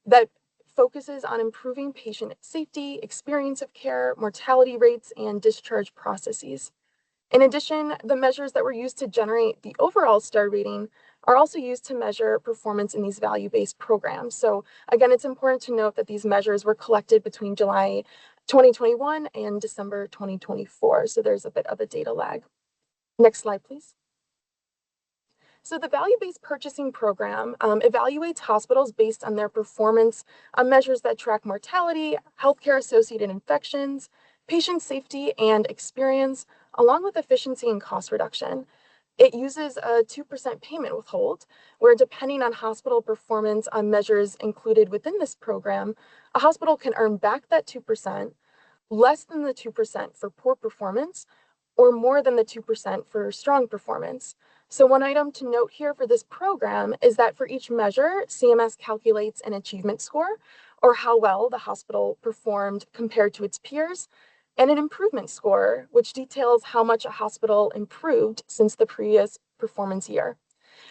that focuses on improving patient safety, experience of care, mortality rates, and discharge processes. In addition, the measures that were used to generate the overall star rating are also used to measure performance in these value-based programs. So again, it's important to note that these measures were collected between July 2021 and December 2024. So there's a bit of a data lag. Next slide, please. So the value-based purchasing program evaluates hospitals based on their performance on measures that track mortality, healthcare-associated infections, patient safety and experience, along with efficiency and cost reduction. It uses a 2% payment withhold, where depending on hospital performance on measures included within this program, a hospital can earn back that 2%, less than the 2% for poor performance, or more than the 2% for strong performance. So one item to note here for this program is that for each measure, CMS calculates an achievement score, or how well the hospital performed compared to its peers, and an improvement score, which details how much a hospital improved since the previous performance year.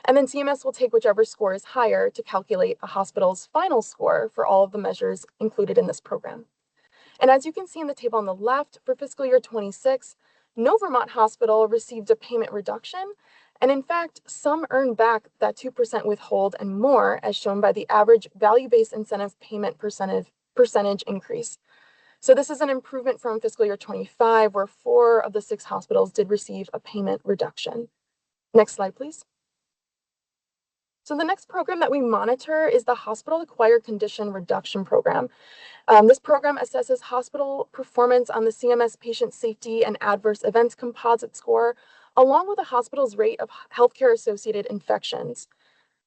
And then CMS will take whichever score is higher to calculate a hospital's final score for all of the measures included in this program. And as you can see in the table on the left, for fiscal year 26, no Vermont hospital received a payment reduction. And in fact, some earned back that 2% withhold and more, as shown by the average value-based incentive payment percentage increase. So this is an improvement from fiscal year 25, where 4 of the 6 hospitals did receive a payment reduction. Next slide, please. So the next program that we monitor is the Hospital Acquired Condition Reduction Program. This program assesses hospital performance on the CMS Patient Safety and Adverse Events Composite Score, along with the hospital's rate of healthcare-associated infections.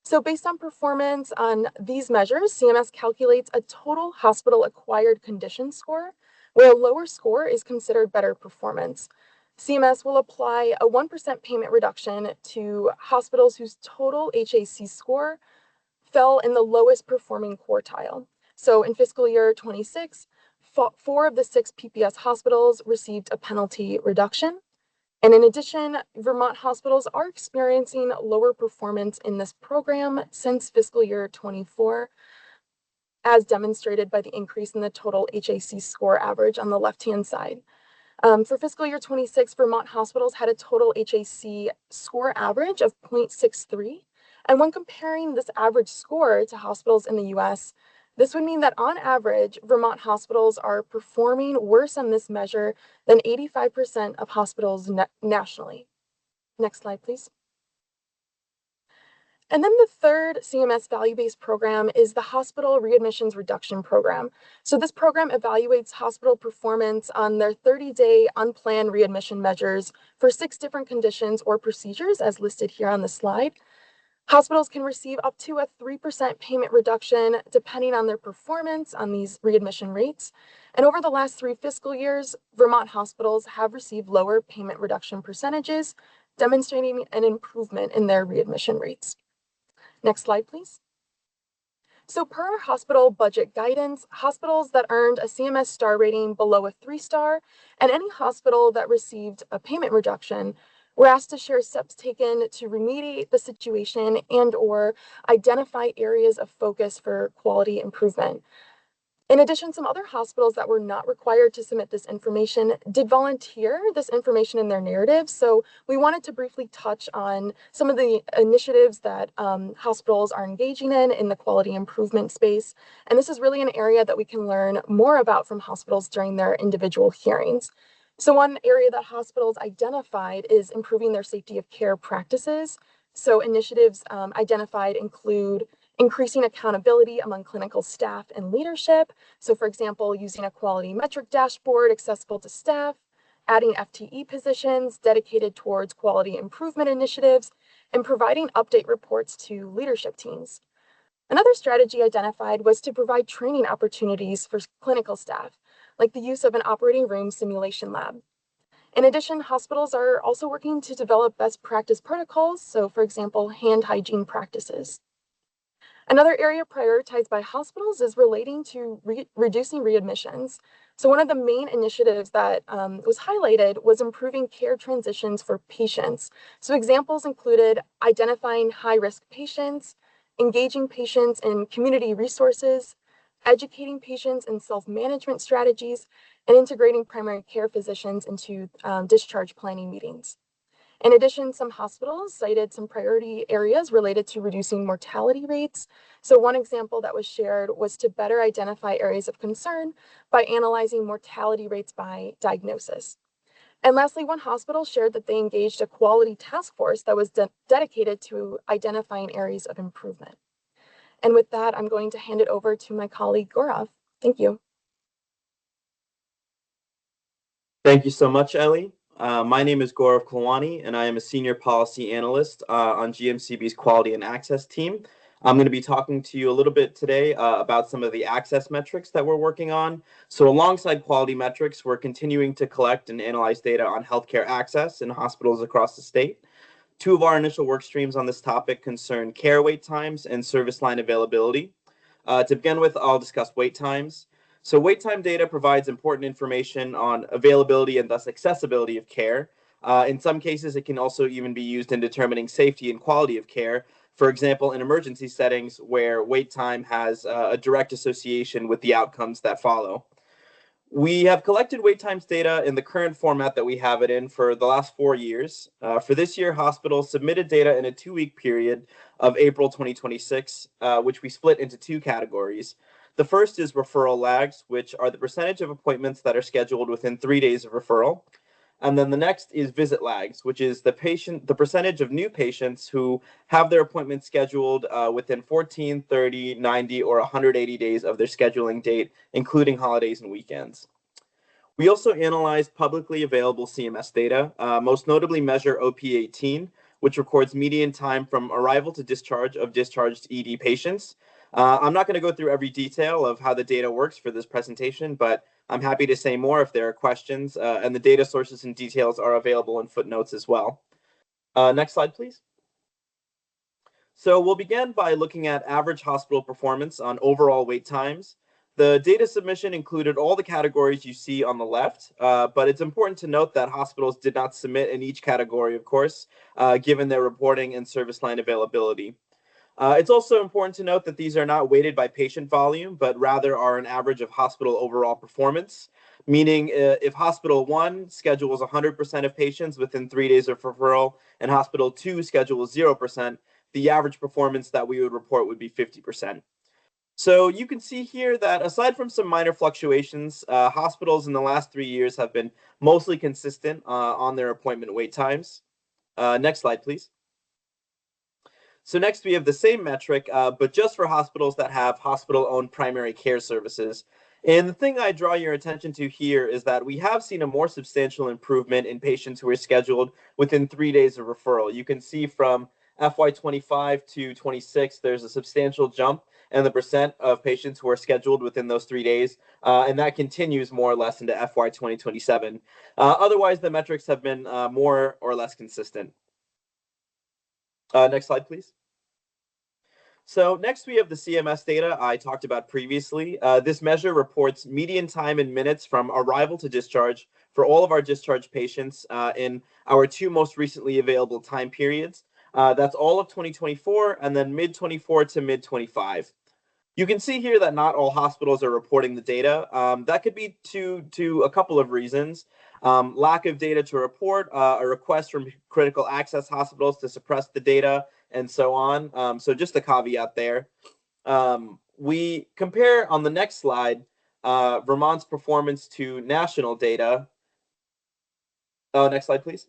So based on performance on these measures, CMS calculates a total hospital acquired condition score, where a lower score is considered better performance. CMS will apply a 1% payment reduction to hospitals whose total HAC score fell in the lowest performing quartile. So in fiscal year 26, 4 of the 6 PPS hospitals received a penalty reduction. And in addition, Vermont hospitals are experiencing lower performance in this program since fiscal year 24, as demonstrated by the increase in the total HAC score average on the left-hand side. For fiscal year 26, Vermont hospitals had a total HAC score average of 0.63. And when comparing this average score to hospitals in the US, this would mean that on average, Vermont hospitals are performing worse on this measure than 85% of hospitals nationally. Next slide, please. And then the third CMS value-based program is the Hospital Readmissions Reduction Program. So this program evaluates hospital performance on their 30-day unplanned readmission measures for 6 different conditions or procedures as listed here on the slide. Hospitals can receive up to a 3% payment reduction depending on their performance on these readmission rates. And over the last 3 fiscal years, Vermont hospitals have received lower payment reduction percentages, demonstrating an improvement in their readmission rates. Next slide, please. So per our hospital budget guidance, hospitals that earned a CMS star rating below a 3-star and any hospital that received a payment reduction were asked to share steps taken to remediate the situation and/or identify areas of focus for quality improvement. In addition, some other hospitals that were not required to submit this information did volunteer this information in their narrative. So we wanted to briefly touch on some of the initiatives that hospitals are engaging in the quality improvement space. And this is really an area that we can learn more about from hospitals during their individual hearings. So one area that hospitals identified is improving their safety of care practices. So initiatives identified include increasing accountability among clinical staff and leadership. So for example, using a quality metric dashboard accessible to staff, adding FTE positions dedicated towards quality improvement initiatives, and providing update reports to leadership teams. Another strategy identified was to provide training opportunities for clinical staff, like the use of an operating room simulation lab. In addition, hospitals are also working to develop best practice protocols. So for example, hand hygiene practices. Another area prioritized by hospitals is relating to reducing readmissions. So one of the main initiatives that was highlighted was improving care transitions for patients. So examples included identifying high-risk patients, engaging patients in community resources, educating patients in self-management strategies, and integrating primary care physicians into discharge planning meetings. In addition, some hospitals cited some priority areas related to reducing mortality rates. So one example that was shared was to better identify areas of concern by analyzing mortality rates by diagnosis. And lastly, one hospital shared that they engaged a quality task force that was dedicated to identifying areas of improvement. And with that, I'm going to hand it over to my colleague, Gaurav. Thank you. Thank you so much, Ellie. My name is Gaurav Kalwani, and I am a senior policy analyst on GMCB's Quality and Access team. I'm going to be talking to you a little bit today about some of the access metrics that we're working on. So alongside quality metrics, we're continuing to collect and analyze data on healthcare access in hospitals across the state. Two of our initial work streams on this topic concern care wait times and service line availability. To begin with, I'll discuss wait times. So wait time data provides important information on availability and thus accessibility of care. In some cases, it can also even be used in determining safety and quality of care. For example, in emergency settings where wait time has a direct association with the outcomes that follow. We have collected wait times data in the current format that we have it in for the last 4 years. For this year, hospitals submitted data in a 2-week period of April 2026, which we split into 2 categories. The first is referral lags, which are the percentage of appointments that are scheduled within 3 days of referral. And then the next is visit lags, which is the percentage of new patients who have their appointments scheduled within 14, 30, 90, or 180 days of their scheduling date, including holidays and weekends. We also analyzed publicly available CMS data, most notably Measure OP18, which records median time from arrival to discharge of discharged ED patients. I'm not going to go through every detail of how the data works for this presentation, but I'm happy to say more if there are questions, and the data sources and details are available in footnotes as well. Next slide, please. So we'll begin by looking at average hospital performance on overall wait times. The data submission included all the categories you see on the left, but it's important to note that hospitals did not submit in each category, of course, given their reporting and service line availability. It's also important to note that these are not weighted by patient volume, but rather are an average of hospital overall performance, meaning if Hospital 1 schedules 100% of patients within 3 days of referral and Hospital 2 schedules 0%, the average performance that we would report would be 50%. So you can see here that aside from some minor fluctuations, hospitals in the last 3 years have been mostly consistent on their appointment wait times. Next slide, please. So next we have the same metric, but just for hospitals that have hospital-owned primary care services. And the thing I draw your attention to here is that we have seen a more substantial improvement in patients who are scheduled within 3 days of referral. You can see from FY25 to 26, there's a substantial jump in the percent of patients who are scheduled within those 3 days, and that continues more or less into FY2027. Otherwise, the metrics have been more or less consistent. Next slide, please. So next we have the CMS data I talked about previously. This measure reports median time in minutes from arrival to discharge for all of our discharge patients in our two most recently available time periods. That's all of 2024 and then mid-24 to mid-25. You can see here that not all hospitals are reporting the data. That could be to a couple of reasons. Lack of data to report, a request from critical access hospitals to suppress the data, and so on. So just a caveat there. We compare on the next slide Vermont's performance to national data. Oh, next slide, please.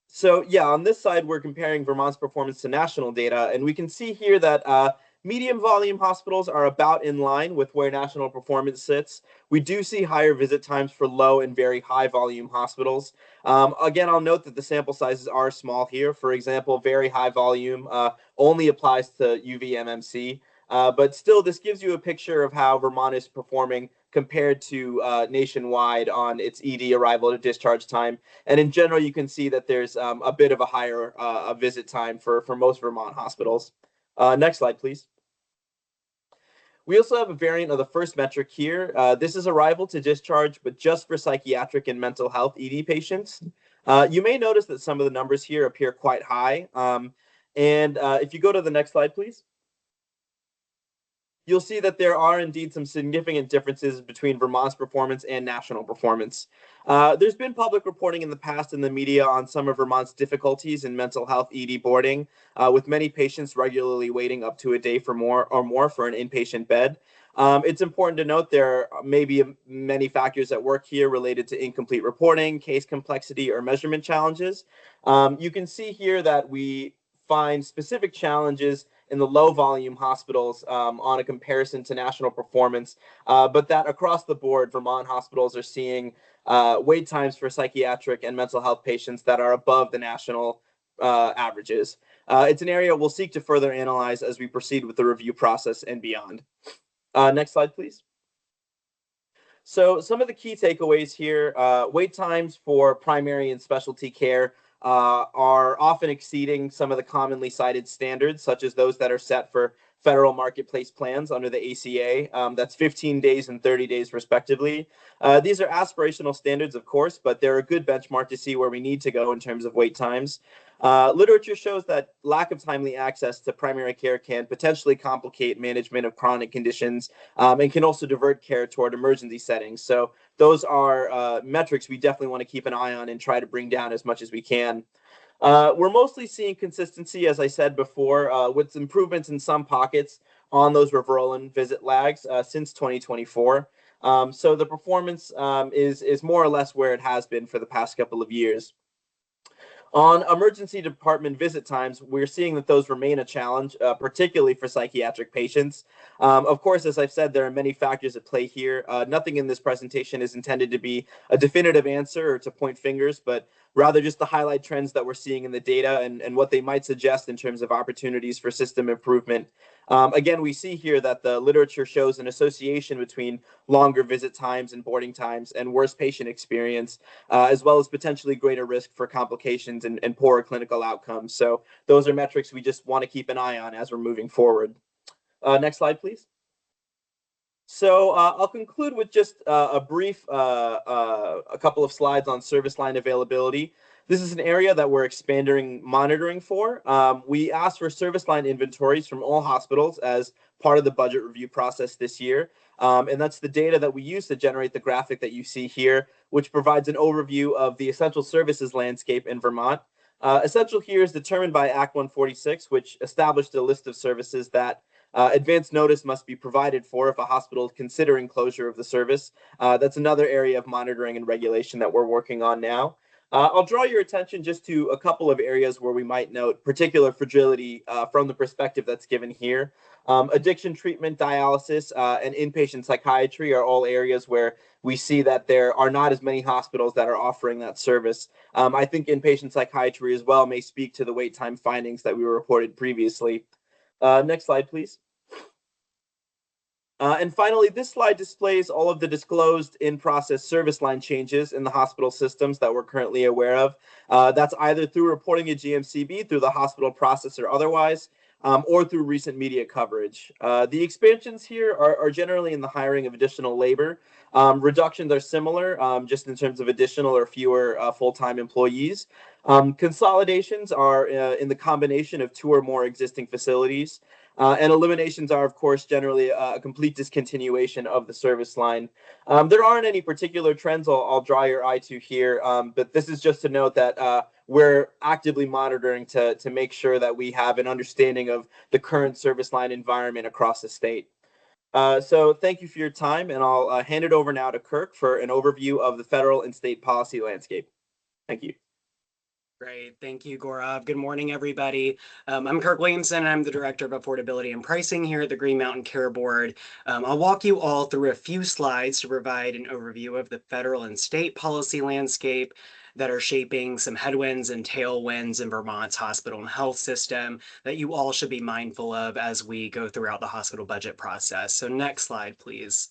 So yeah, on this side, we're comparing Vermont's performance to national data, and we can see here that medium volume hospitals are about in line with where national performance sits. We do see higher visit times for low and very high volume hospitals. Again, I'll note that the sample sizes are small here. For example, very high volume only applies to UVMMC. But still, this gives you a picture of how Vermont is performing compared to nationwide on its ED arrival to discharge time. And in general, you can see that there's a bit of a higher visit time for most Vermont hospitals. Next slide, please. We also have a variant of the first metric here. This is arrival to discharge, but just for psychiatric and mental health ED patients. You may notice that some of the numbers here appear quite high. If you go to the next slide, please. You'll see that there are indeed some significant differences between Vermont's performance and national performance. There's been public reporting in the past in the media on some of Vermont's difficulties in mental health ED boarding, with many patients regularly waiting up to a day for more for an inpatient bed. It's important to note there may be many factors at work here related to incomplete reporting, case complexity, or measurement challenges. You can see here that we find specific challenges in the low volume hospitals on a comparison to national performance, but that across the board, Vermont hospitals are seeing wait times for psychiatric and mental health patients that are above the national averages. It's an area we'll seek to further analyze as we proceed with the review process and beyond. Next slide, please. So some of the key takeaways here, wait times for primary and specialty care are often exceeding some of the commonly cited standards, such as those that are set for federal marketplace plans under the ACA. That's 15 days and 30 days, respectively. These are aspirational standards, of course, but they're a good benchmark to see where we need to go in terms of wait times. Literature shows that lack of timely access to primary care can potentially complicate management of chronic conditions and can also divert care toward emergency settings. So those are metrics we definitely want to keep an eye on and try to bring down as much as we can. We're mostly seeing consistency, as I said before, with improvements in some pockets on those referral and visit lags since 2024. So the performance is more or less where it has been for the past couple of years. On emergency department visit times, we're seeing that those remain a challenge, particularly for psychiatric patients. Of course, as I've said, there are many factors at play here. Nothing in this presentation is intended to be a definitive answer or to point fingers, but rather just to highlight trends that we're seeing in the data and what they might suggest in terms of opportunities for system improvement. Again, we see here that the literature shows an association between longer visit times and boarding times and worse patient experience, as well as potentially greater risk for complications and poorer clinical outcomes. So those are metrics we just want to keep an eye on as we're moving forward. Next slide, please. So I'll conclude with just a brief, a couple of slides on service line availability. This is an area that we're expanding monitoring for. We asked for service line inventories from all hospitals as part of the budget review process this year. And that's the data that we use to generate the graphic that you see here, which provides an overview of the essential services landscape in Vermont. Essential here is determined by Act 146, which established a list of services that advance notice must be provided for if a hospital is considering closure of the service. That's another area of monitoring and regulation that we're working on now. I'll draw your attention just to a couple of areas where we might note particular fragility from the perspective that's given here. Addiction treatment, dialysis, and inpatient psychiatry are all areas where we see that there are not as many hospitals that are offering that service. I think inpatient psychiatry as well may speak to the wait time findings that we reported previously. Next slide, please. And finally, this slide displays all of the disclosed in-process service line changes in the hospital systems that we're currently aware of. That's either through reporting at GMCB, through the hospital process or otherwise, or through recent media coverage. The expansions here are generally in the hiring of additional labor. Reductions are similar, just in terms of additional or fewer full-time employees. Consolidations are in the combination of 2 or more existing facilities. And eliminations are, of course, generally a complete discontinuation of the service line. There aren't any particular trends I'll draw your eye to here, but this is just to note that we're actively monitoring to make sure that we have an understanding of the current service line environment across the state. So thank you for your time, and I'll hand it over now to Kirk for an overview of the federal and state policy landscape. Thank you. Great. Thank you, Gaurav. Good morning, everybody. I'm Kirk Williamson, and I'm the Director of Affordability and Pricing here at the Green Mountain Care Board. I'll walk you all through a few slides to provide an overview of the federal and state policy landscape that are shaping some headwinds and tailwinds in Vermont's hospital and health system that you all should be mindful of as we go throughout the hospital budget process. So next slide, please.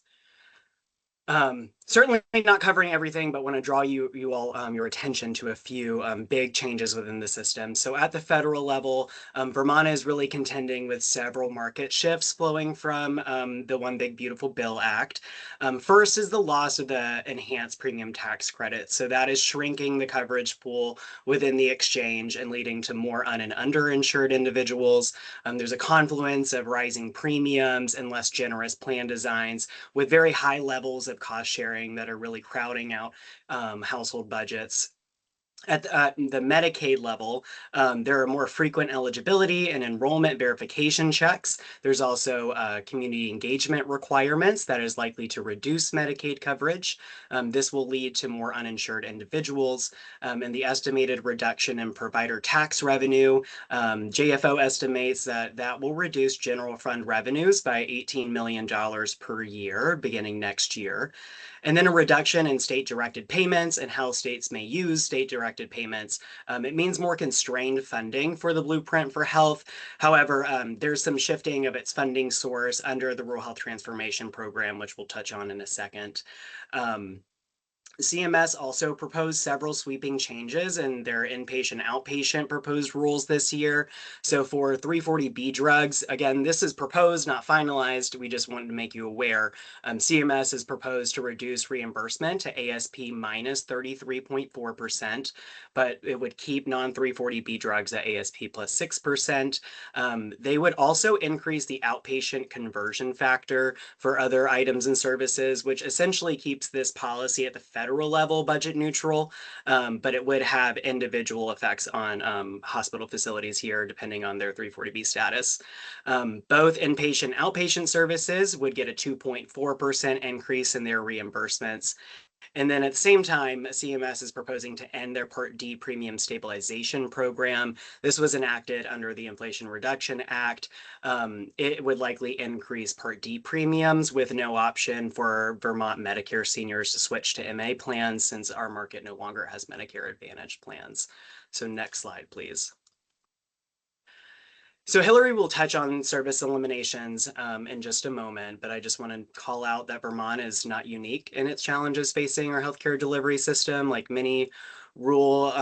Certainly not covering everything, but want to draw you all your attention to a few big changes within the system. So at the federal level, Vermont is really contending with several market shifts flowing from the One Big Beautiful Bill Act. First is the loss of the enhanced premium tax credit. So that is shrinking the coverage pool within the exchange and leading to more un- and underinsured individuals. There's a confluence of rising premiums and less generous plan designs with very high levels of cost sharing that are really crowding out household budgets. At the Medicaid level, there are more frequent eligibility and enrollment verification checks. There's also community engagement requirements that is likely to reduce Medicaid coverage. This will lead to more uninsured individuals, and the estimated reduction in provider tax revenue. JFO estimates that will reduce general fund revenues by $18 million per year beginning next year. And then a reduction in state-directed payments and how states may use state-directed payments. It means more constrained funding for the Blueprint for Health. However, there's some shifting of its funding source under the Rural Health Transformation Program, which we'll touch on in a second. CMS also proposed several sweeping changes in their inpatient-outpatient proposed rules this year. So for 340B drugs, again, this is proposed, not finalized. We just wanted to make you aware. CMS has proposed to reduce reimbursement to ASP minus 33.4%, but it would keep non-340B drugs at ASP plus 6%. They would also increase the outpatient conversion factor for other items and services, which essentially keeps this policy at the federal level budget neutral, but it would have individual effects on hospital facilities here, depending on their 340B status. Both inpatient outpatient services would get a 2.4% increase in their reimbursements. And then at the same time, CMS is proposing to end their Part D premium stabilization program. This was enacted under the Inflation Reduction Act. It would likely increase Part D premiums with no option for Vermont Medicare seniors to switch to MA plans since our market no longer has Medicare Advantage plans. So next slide, please. So Hillary will touch on service eliminations in just a moment, but I just want to call out that Vermont is not unique in its challenges facing our healthcare delivery system. Like many rural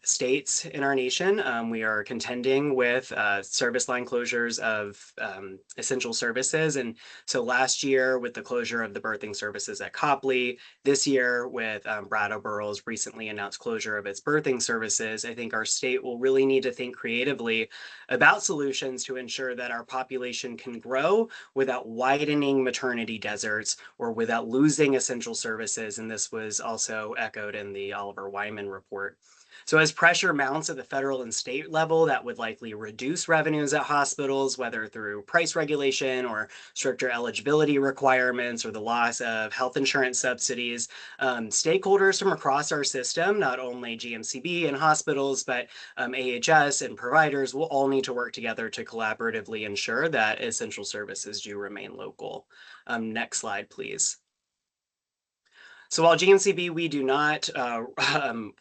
states in our nation, we are contending with service line closures of essential services. And so last year with the closure of the birthing services at Copley, this year with Brattleboro's recently announced closure of its birthing services, I think our state will really need to think creatively about solutions to ensure that our population can grow without widening maternity deserts or without losing essential services. And this was also echoed in the Oliver Wyman report. So as pressure mounts at the federal and state level, that would likely reduce revenues at hospitals, whether through price regulation or stricter eligibility requirements or the loss of health insurance subsidies. Stakeholders from across our system, not only GMCB and hospitals, but AHS and providers will all need to work together to collaboratively ensure that essential services do remain local. Next slide, please. So while GMCB, we do not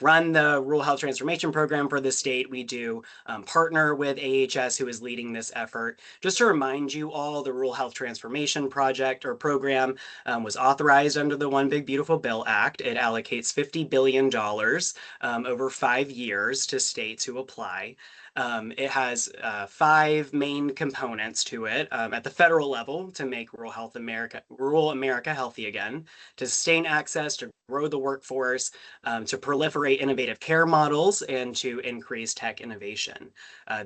run the Rural Health Transformation Program for the state, we do partner with AHS, who is leading this effort. Just to remind you all, the Rural Health Transformation Project or program was authorized under the One Big Beautiful Bill Act. It allocates $50 billion over 5 years to states who apply. It has 5 main components to it at the federal level: to make rural America healthy again, to sustain access, to grow the workforce, to proliferate innovative care models, and to increase tech innovation.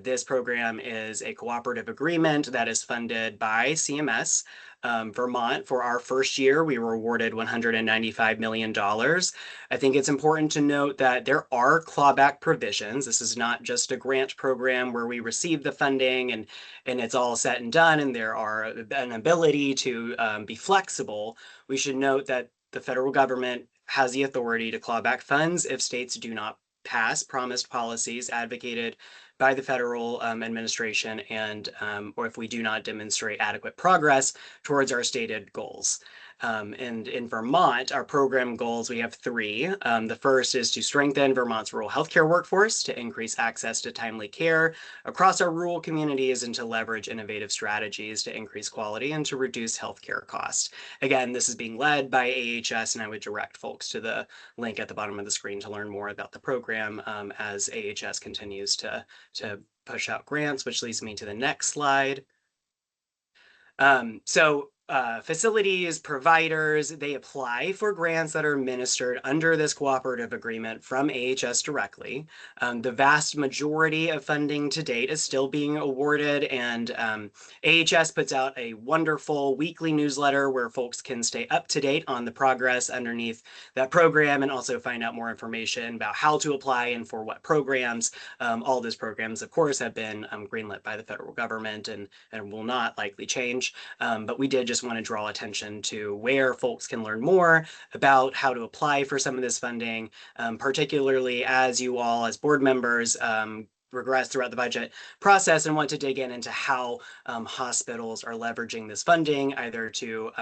This program is a cooperative agreement that is funded by CMS. Vermont, for our first year, we were awarded $195 million. I think it's important to note that there are clawback provisions. This is not just a grant program where we receive the funding and it's all said and done, and there are an ability to be flexible. We should note that the federal government has the authority to claw back funds if states do not pass promised policies advocated by the federal administration, and or if we do not demonstrate adequate progress towards our stated goals. And in Vermont, our program goals, we have 3. The first is to strengthen Vermont's rural healthcare workforce, to increase access to timely care across our rural communities, and to leverage innovative strategies to increase quality and to reduce healthcare costs. Again, this is being led by AHS, and I would direct folks to the link at the bottom of the screen to learn more about the program as AHS continues to push out grants, which leads me to the next slide. Facilities, providers, they apply for grants that are administered under this cooperative agreement from AHS directly. The vast majority of funding to date is still being awarded, and AHS puts out a wonderful weekly newsletter where folks can stay up to date on the progress underneath that program and also find out more information about how to apply and for what programs. All those programs, of course, have been greenlit by the federal government and will not likely change, but we did just want to draw attention to where folks can learn more about how to apply for some of this funding, particularly as you all as board members regress throughout the budget process and want to dig into how hospitals are leveraging this funding, either to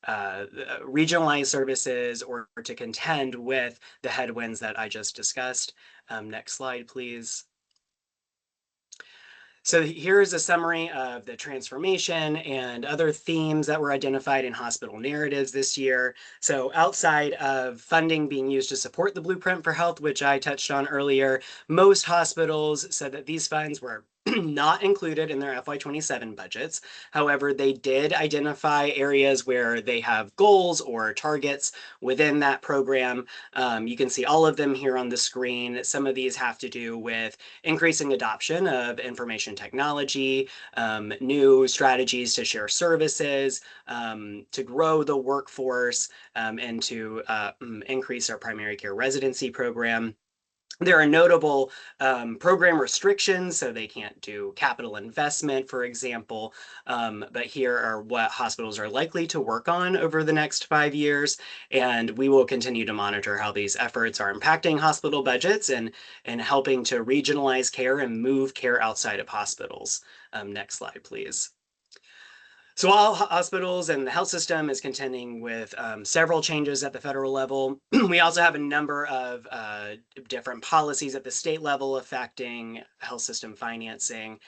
regionalize services or to contend with the headwinds that I just discussed. Next slide, please. So here's a summary of the transformation and other themes that were identified in hospital narratives this year. So outside of funding being used to support the Blueprint for Health, which I touched on earlier, most hospitals said that these funds were not included in their FY27 budgets. However, they did identify areas where they have goals or targets within that program. You can see all of them here on the screen. Some of these have to do with increasing adoption of information technology, new strategies to share services, to grow the workforce, and to increase our primary care residency program. There are notable program restrictions, so they can't do capital investment, for example, but here are what hospitals are likely to work on over the next 5 years, and we will continue to monitor how these efforts are impacting hospital budgets and helping to regionalize care and move care outside of hospitals. Next slide, please. So all hospitals and the health system is contending with several changes at the federal level. We also have a number of different policies at the state level affecting health system financing.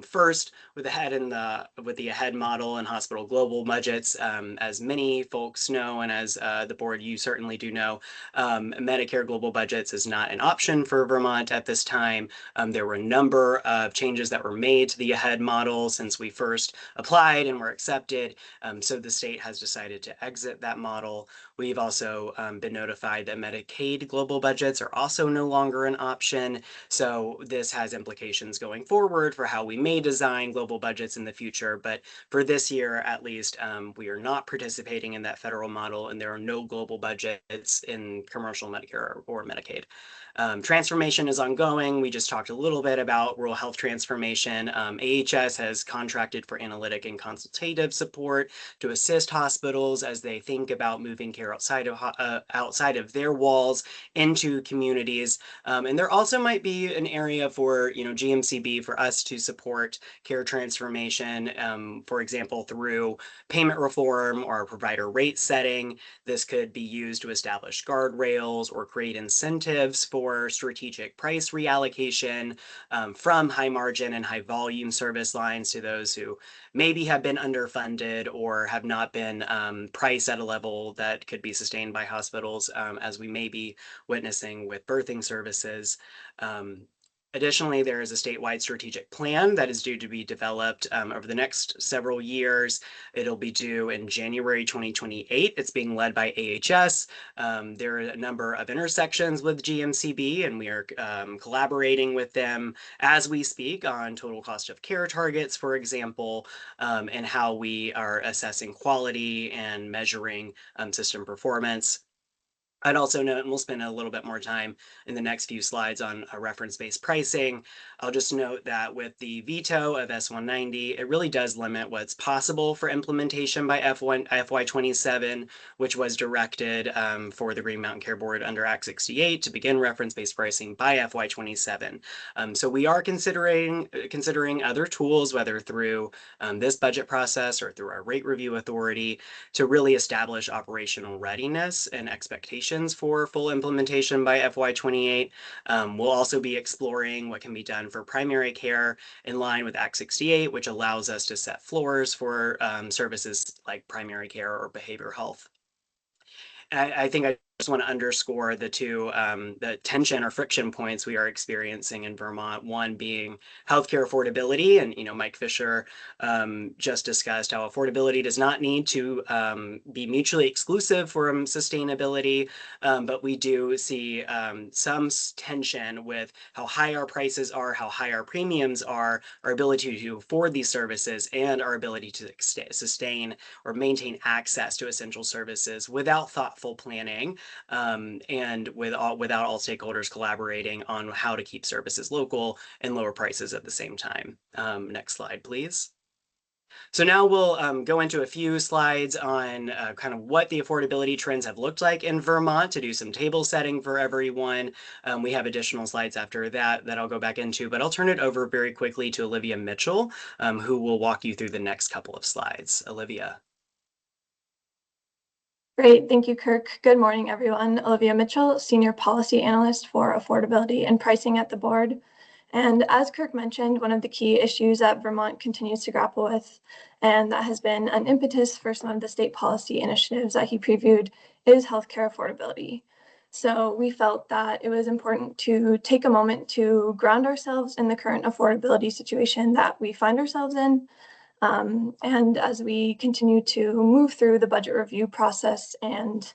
First, with the AHEAD model and hospital global budgets, as many folks know, and as the board, you certainly do know, Medicare global budgets is not an option for Vermont at this time. There were a number of changes that were made to the AHEAD model since we first applied and were accepted. So the state has decided to exit that model. We've also been notified that Medicaid global budgets are also no longer an option. So this has implications going forward for how we may design global budgets in the future. But for this year, at least, we are not participating in that federal model, and there are no global budgets in commercial Medicare or Medicaid. Transformation is ongoing. We just talked a little bit about rural health transformation. AHS has contracted for analytic and consultative support to assist hospitals as they think about moving care outside of their walls into communities. And there also might be an area for GMCB for us to support care transformation, for example, through payment reform or provider rate setting. This could be used to establish guardrails or create incentives for strategic price reallocation from high margin and high volume service lines to those who maybe have been underfunded or have not been priced at a level that could be sustained by hospitals, as we may be witnessing with birthing services. Additionally, there is a statewide strategic plan that is due to be developed over the next several years. It'll be due in January 2028. It's being led by AHS. There are a number of intersections with GMCB, and we are collaborating with them as we speak on total cost of care targets, for example, and how we are assessing quality and measuring system performance. I'd also note, and we'll spend a little bit more time in the next few slides on reference-based pricing. I'll just note that with the veto of S190, it really does limit what's possible for implementation by FY27, which was directed for the Green Mountain Care Board under Act 68 to begin reference-based pricing by FY27. So we are considering other tools, whether through this budget process or through our rate review authority, to really establish operational readiness and expectations for full implementation by FY28. We'll also be exploring what can be done for primary care in line with Act 68, which allows us to set floors for services like primary care or behavioral health. I think I just want to underscore the tension or friction points we are experiencing in Vermont. One being healthcare affordability, and Mike Fisher just discussed how affordability does not need to be mutually exclusive from sustainability, but we do see some tension with how high our prices are, how high our premiums are, our ability to afford these services, and our ability to sustain or maintain access to essential services without thoughtful planning, and without all stakeholders collaborating on how to keep services local and lower prices at the same time. Next slide, please. So now we'll go into a few slides on kind of what the affordability trends have looked like in Vermont to do some table setting for everyone. We have additional slides after that I'll go back into, but I'll turn it over very quickly to Olivia Mitchell, who will walk you through the next couple of slides. Olivia. Great, thank you, Kirk. Good morning, everyone. Olivia Mitchell, Senior Policy Analyst for Affordability and Pricing at the Board. And as Kirk mentioned, one of the key issues that Vermont continues to grapple with, and that has been an impetus for some of the state policy initiatives that he previewed, is healthcare affordability. So we felt that it was important to take a moment to ground ourselves in the current affordability situation that we find ourselves in. And as we continue to move through the budget review process and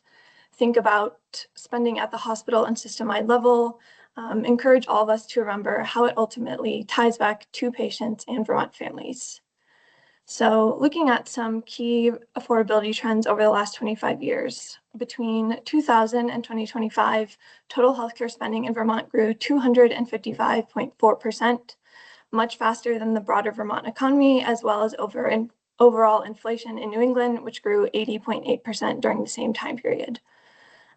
think about spending at the hospital and system-wide level, encourage all of us to remember how it ultimately ties back to patients and Vermont families. So looking at some key affordability trends over the last 25 years, between 2000 and 2025, total healthcare spending in Vermont grew 255.4%. much faster than the broader Vermont economy, as well as overall inflation in New England, which grew 80.8% during the same time period.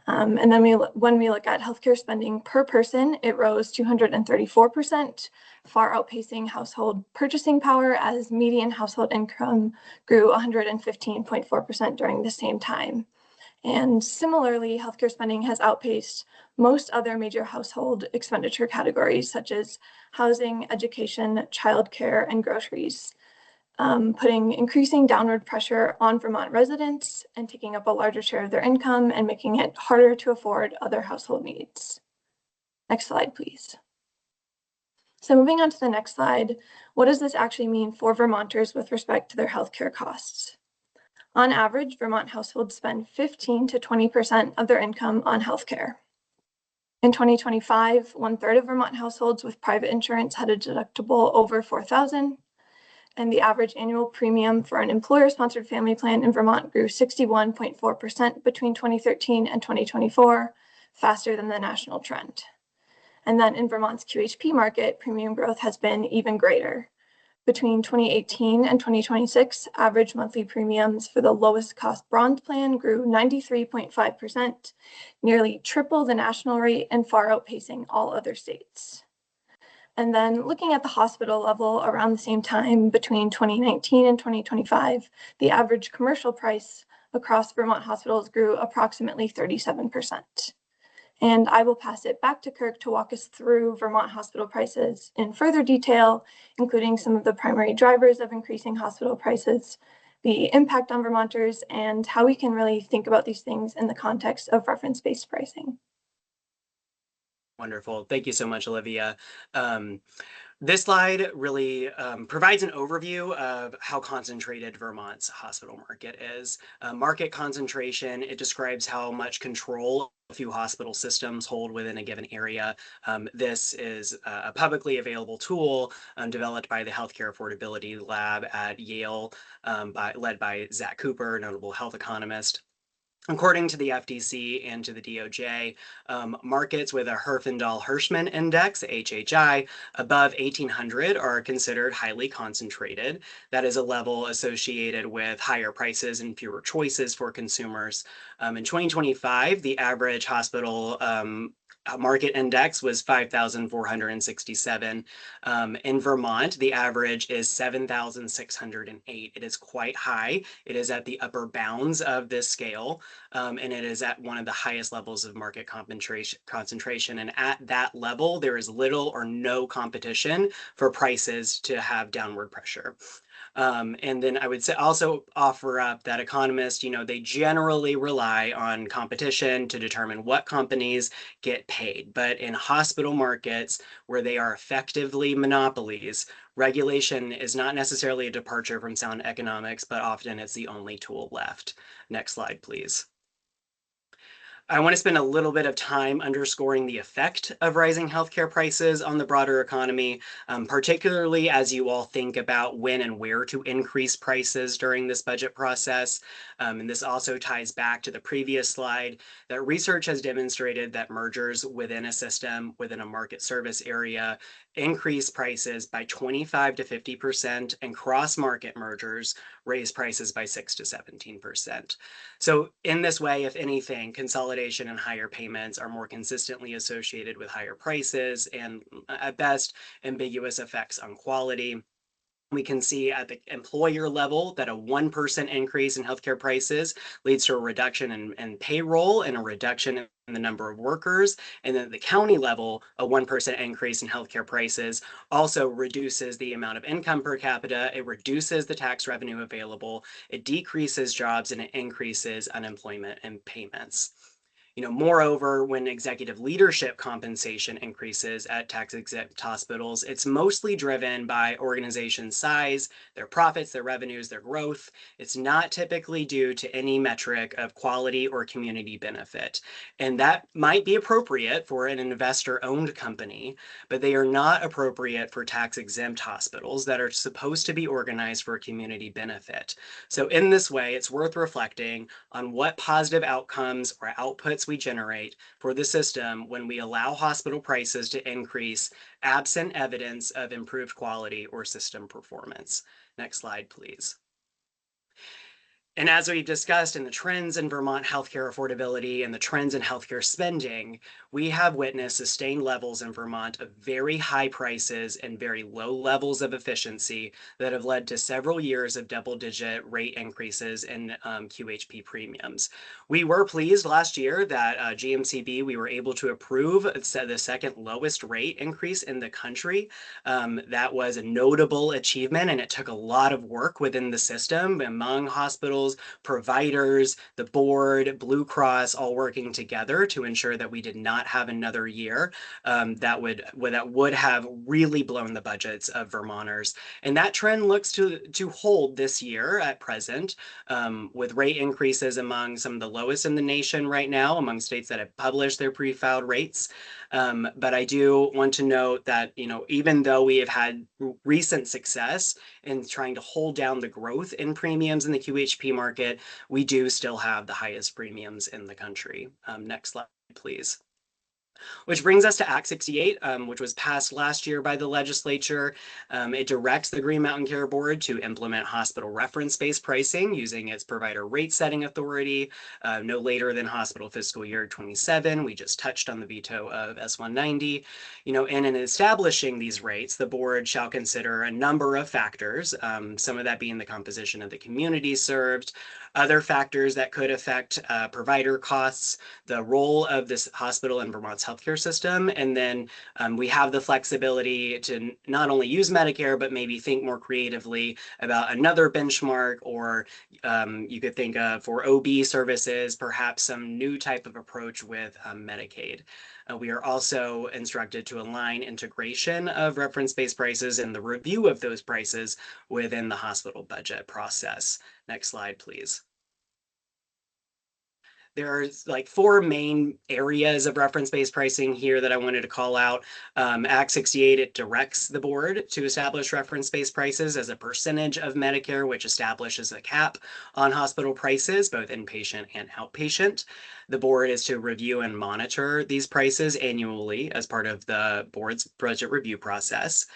And then when we look at healthcare spending per person, it rose 234%, far outpacing household purchasing power as median household income grew 115.4% during the same time. And similarly, healthcare spending has outpaced most other major household expenditure categories, such as housing, education, childcare, and groceries, putting increasing downward pressure on Vermont residents and taking up a larger share of their income and making it harder to afford other household needs. Next slide, please. So moving on to the next slide, what does this actually mean for Vermonters with respect to their healthcare costs? On average, Vermont households spend 15 to 20% of their income on healthcare. In 2025, 1/3 of Vermont households with private insurance had a deductible over $4,000, and the average annual premium for an employer-sponsored family plan in Vermont grew 61.4% between 2013 and 2024, faster than the national trend. And then in Vermont's QHP market, premium growth has been even greater. Between 2018 and 2026, average monthly premiums for the lowest cost bronze plan grew 93.5%, nearly triple the national rate and far outpacing all other states. And then looking at the hospital level around the same time, between 2019 and 2025, the average commercial price across Vermont hospitals grew approximately 37%. And I will pass it back to Kirk to walk us through Vermont hospital prices in further detail, including some of the primary drivers of increasing hospital prices, the impact on Vermonters, and how we can really think about these things in the context of reference-based pricing. Wonderful. Thank you so much, Olivia. This slide really provides an overview of how concentrated Vermont's hospital market is. Market concentration, it describes how much control a few hospital systems hold within a given area. This is a publicly available tool developed by the Healthcare Affordability Lab at Yale, led by Zach Cooper, a notable health economist. According to the FDC and to the DOJ, markets with a Herfindahl-Hirschman index, HHI, above 1800 are considered highly concentrated. That is a level associated with higher prices and fewer choices for consumers. In 2025, the average hospital market index was 5,467. In Vermont, the average is 7,608. It is quite high. It is at the upper bounds of this scale, and it is at one of the highest levels of market concentration. And at that level, there is little or no competition for prices to have downward pressure. And then I would say also offer up that economists, they generally rely on competition to determine what companies get paid. But in hospital markets where they are effectively monopolies, regulation is not necessarily a departure from sound economics, but often it's the only tool left. Next slide, please. I want to spend a little bit of time underscoring the effect of rising healthcare prices on the broader economy, particularly as you all think about when and where to increase prices during this budget process. And this also ties back to the previous slide, that research has demonstrated that mergers within a system, within a market service area, increase prices by 25 to 50%, and cross-market mergers raise prices by 6 to 17%. So in this way, if anything, consolidation and higher payments are more consistently associated with higher prices and at best ambiguous effects on quality. We can see at the employer level that a 1% increase in healthcare prices leads to a reduction in payroll and a reduction in the number of workers. And then at the county level, a 1% increase in healthcare prices also reduces the amount of income per capita. It reduces the tax revenue available. It decreases jobs and it increases unemployment and payments. Moreover, when executive leadership compensation increases at tax-exempt hospitals, it's mostly driven by organization size, their profits, their revenues, their growth. It's not typically due to any metric of quality or community benefit. And that might be appropriate for an investor-owned company, but they are not appropriate for tax-exempt hospitals that are supposed to be organized for community benefit. So in this way, it's worth reflecting on what positive outcomes or outputs we generate for the system when we allow hospital prices to increase absent evidence of improved quality or system performance. Next slide, please. And as we've discussed in the trends in Vermont healthcare affordability and the trends in healthcare spending, we have witnessed sustained levels in Vermont of very high prices and very low levels of efficiency that have led to several years of double-digit rate increases in QHP premiums. We were pleased last year that GMCB, we were able to approve the second lowest rate increase in the country. That was a notable achievement, and it took a lot of work within the system among hospitals, providers, the board, Blue Cross, all working together to ensure that we did not have another year that would have really blown the budgets of Vermonters. And that trend looks to hold this year at present, with rate increases among some of the lowest in the nation right now, among states that have published their pre-filed rates. But I do want to note that, even though we have had recent success in trying to hold down the growth in premiums in the QHP market, we do still have the highest premiums in the country. Next slide, please. Which brings us to Act 68, which was passed last year by the legislature. It directs the Green Mountain Care Board to implement hospital reference-based pricing using its provider rate setting authority no later than hospital fiscal year 27. We just touched on the veto of S190. And in establishing these rates, the board shall consider a number of factors, some of that being the composition of the community served, other factors that could affect provider costs, the role of this hospital in Vermont's healthcare system, and then we have the flexibility to not only use Medicare, but maybe think more creatively about another benchmark, or you could think of for OB services, perhaps some new type of approach with Medicaid. We are also instructed to align integration of reference-based prices and the review of those prices within the hospital budget process. Next slide, please. There's like 4 main areas of reference-based pricing here that I wanted to call out. Act 68, it directs the board to establish reference-based prices as a percentage of Medicare, which establishes a cap on hospital prices, both inpatient and outpatient. The board is to review and monitor these prices annually as part of the board's budget review process.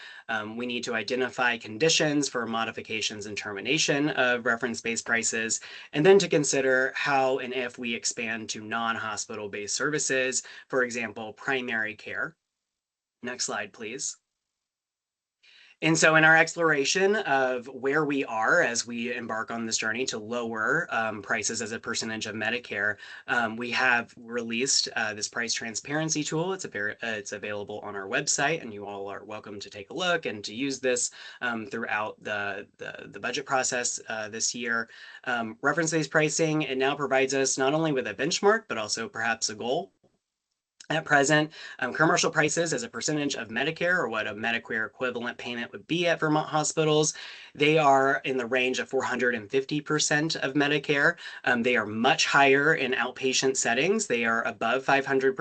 We need to identify conditions for modifications and termination of reference-based prices, and then to consider how and if we expand to non-hospital-based services, for example, primary care. Next slide, please. And so in our exploration of where we are as we embark on this journey to lower prices as a percentage of Medicare, we have released this price transparency tool. It's available on our website, and you all are welcome to take a look and to use this throughout the budget process this year. Reference-based pricing, it now provides us not only with a benchmark, but also perhaps a goal. At present, commercial prices as a percentage of Medicare, or what a Medicare equivalent payment would be at Vermont hospitals, they are in the range of 450% of Medicare. They are much higher in outpatient settings. They are above 500%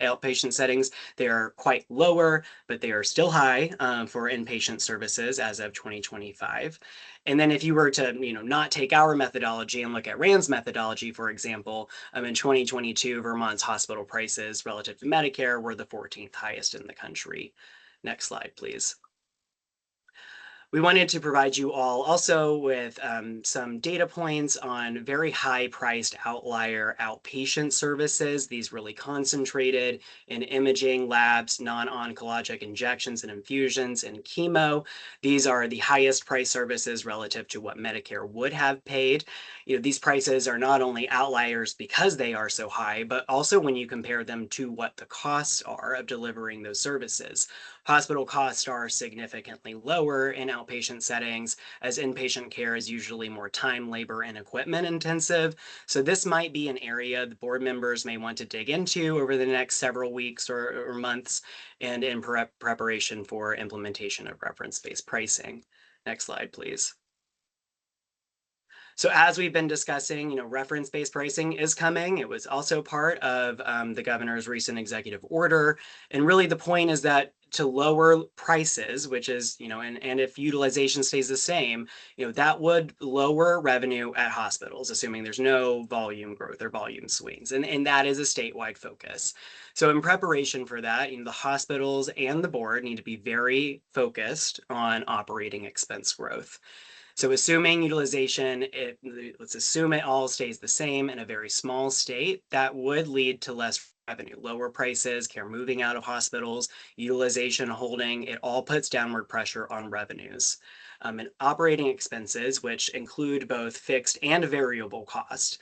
outpatient settings. They are quite lower, but they are still high for inpatient services as of 2025. And then if you were to, not take our methodology and look at RAND's methodology, for example, in 2022, Vermont's hospital prices relative to Medicare were the 14th highest in the country. Next slide, please. We wanted to provide you all also with some data points on very high-priced outlier outpatient services. These really concentrated in imaging, labs, non-oncologic injections and infusions, and chemo. These are the highest price services relative to what Medicare would have paid. These prices are not only outliers because they are so high, but also when you compare them to what the costs are of delivering those services. Hospital costs are significantly lower in outpatient settings, as inpatient care is usually more time, labor, and equipment intensive. So this might be an area the board members may want to dig into over the next several weeks or months, and in preparation for implementation of reference-based pricing. Next slide, please. So as we've been discussing, reference-based pricing is coming. It was also part of the governor's recent executive order. And really the point is that to lower prices, which is, and if utilization stays the same, that would lower revenue at hospitals, assuming there's no volume growth or volume swings. And that is a statewide focus. So in preparation for that, the hospitals and the board need to be very focused on operating expense growth. So assuming utilization, let's assume it all stays the same in a very small state, that would lead to less revenue, lower prices, care moving out of hospitals, utilization holding, it all puts downward pressure on revenues. And operating expenses, which include both fixed and variable cost.